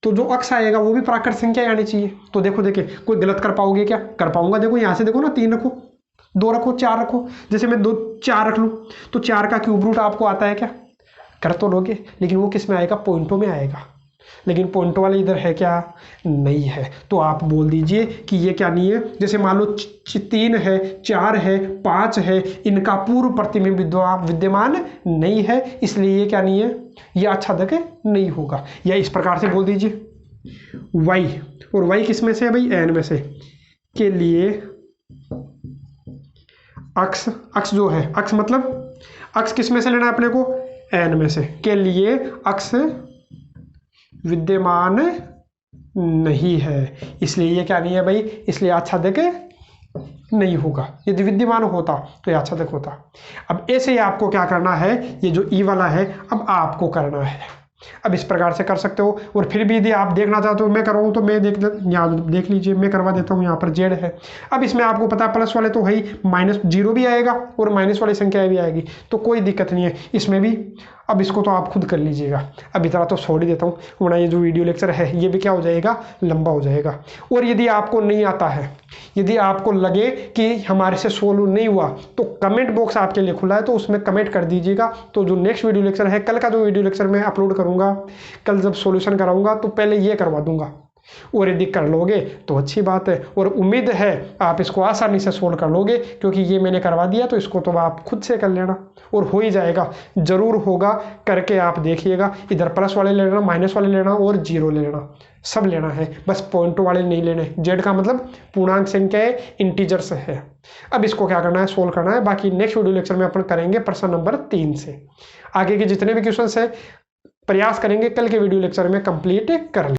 तो जो x आएगा वो भी प्राकृत संख्या आनी चाहिए। तो देखो देखिए, कोई गलत कर पाओगे क्या, कर पाऊंगा, देखो यहाँ से देखो ना, 3 रखो, 2 रखो, 4 रखो, जैसे मैं 2 4 रख लूँ तो 4 का क्यूब रूट आपको आता है क्या, कर तो लोगे, लेकिन वो किस में आएगा, पॉइंटों में आएगा, लेकिन पॉइंटों वाले इधर है क्या, नहीं है, तो आप बोल दीजिए कि ये क्या नहीं है। जैसे मान लो 3 है, 4 है, 5 है, इनका पूर्व प्रतिबिंब विद्यमान नहीं है, इसलिए ये क्या नहीं है, ये आच्छादक नहीं होगा। या इस प्रकार से बोल दीजिए y, और y किस में से है भाई, n में से, के लिए अक्स जो है, अक्स मतलब अक्स किस में से लेना है अपने को, n में से, के लिए अक्स विद्यमान नहीं है, इसलिए ये क्या नहीं है भाई, इसलिए आच्छादक नहीं होगा। यदि विद्यमान होता तो ये आच्छादक होता। अब ऐसे ही आपको क्या करना है, ये जो ई वाला है अब आपको करना है, अब इस प्रकार से कर सकते हो। और फिर भी यदि आप देखना चाहते हो, मैं कराऊँ तो मैं यहाँ देख लीजिए, मैं करवा देता हूँ, यहाँ पर जेड है। अब इसमें आपको पता है प्लस वाले तो है ही, -0 भी आएगा और माइनस वाली संख्या भी आएगी, तो कोई दिक्कत नहीं है, इसमें भी अब इसको तो आप खुद कर लीजिएगा, अब इतना तो छोड़ ही देता हूँ, वरना ये जो वीडियो लेक्चर है ये भी क्या हो जाएगा, लंबा हो जाएगा। और यदि आपको नहीं आता है, यदि आपको लगे कि हमारे से सोल्व नहीं हुआ, तो कमेंट बॉक्स आपके लिए खुला है, तो उसमें कमेंट कर दीजिएगा। तो जो नेक्स्ट वीडियो लेक्चर है, कल का जो वीडियो लेक्चर मैं अपलोड करूँगा, कल जब सॉल्यूशन कराऊंगा तो पहले ये करवा दूंगा, और यदि कर लोगे तो अच्छी बात है, और उम्मीद है आप इसको आसानी से सोल्व कर लोगे, क्योंकि ये मैंने करवा दिया तो इसको तो आप खुद से कर लेना और हो ही जाएगा, जरूर होगा, करके आप देखिएगा। इधर प्लस वाले ले लेना, माइनस वाले लेना और जीरो ले लेना, सब लेना है, बस पॉइंट वाले नहीं लेने। जेड का मतलब पूर्णांक संख्या है, इंटीजर्स है। अब इसको क्या करना है, सोल्व करना है। बाकी नेक्स्ट वीडियो लेक्चर में अपन करेंगे प्रश्न नंबर 3 से। आगे के जितने भी क्वेश्चन है प्रयास करेंगे कल के वीडियो लेक्चर में कंप्लीट कर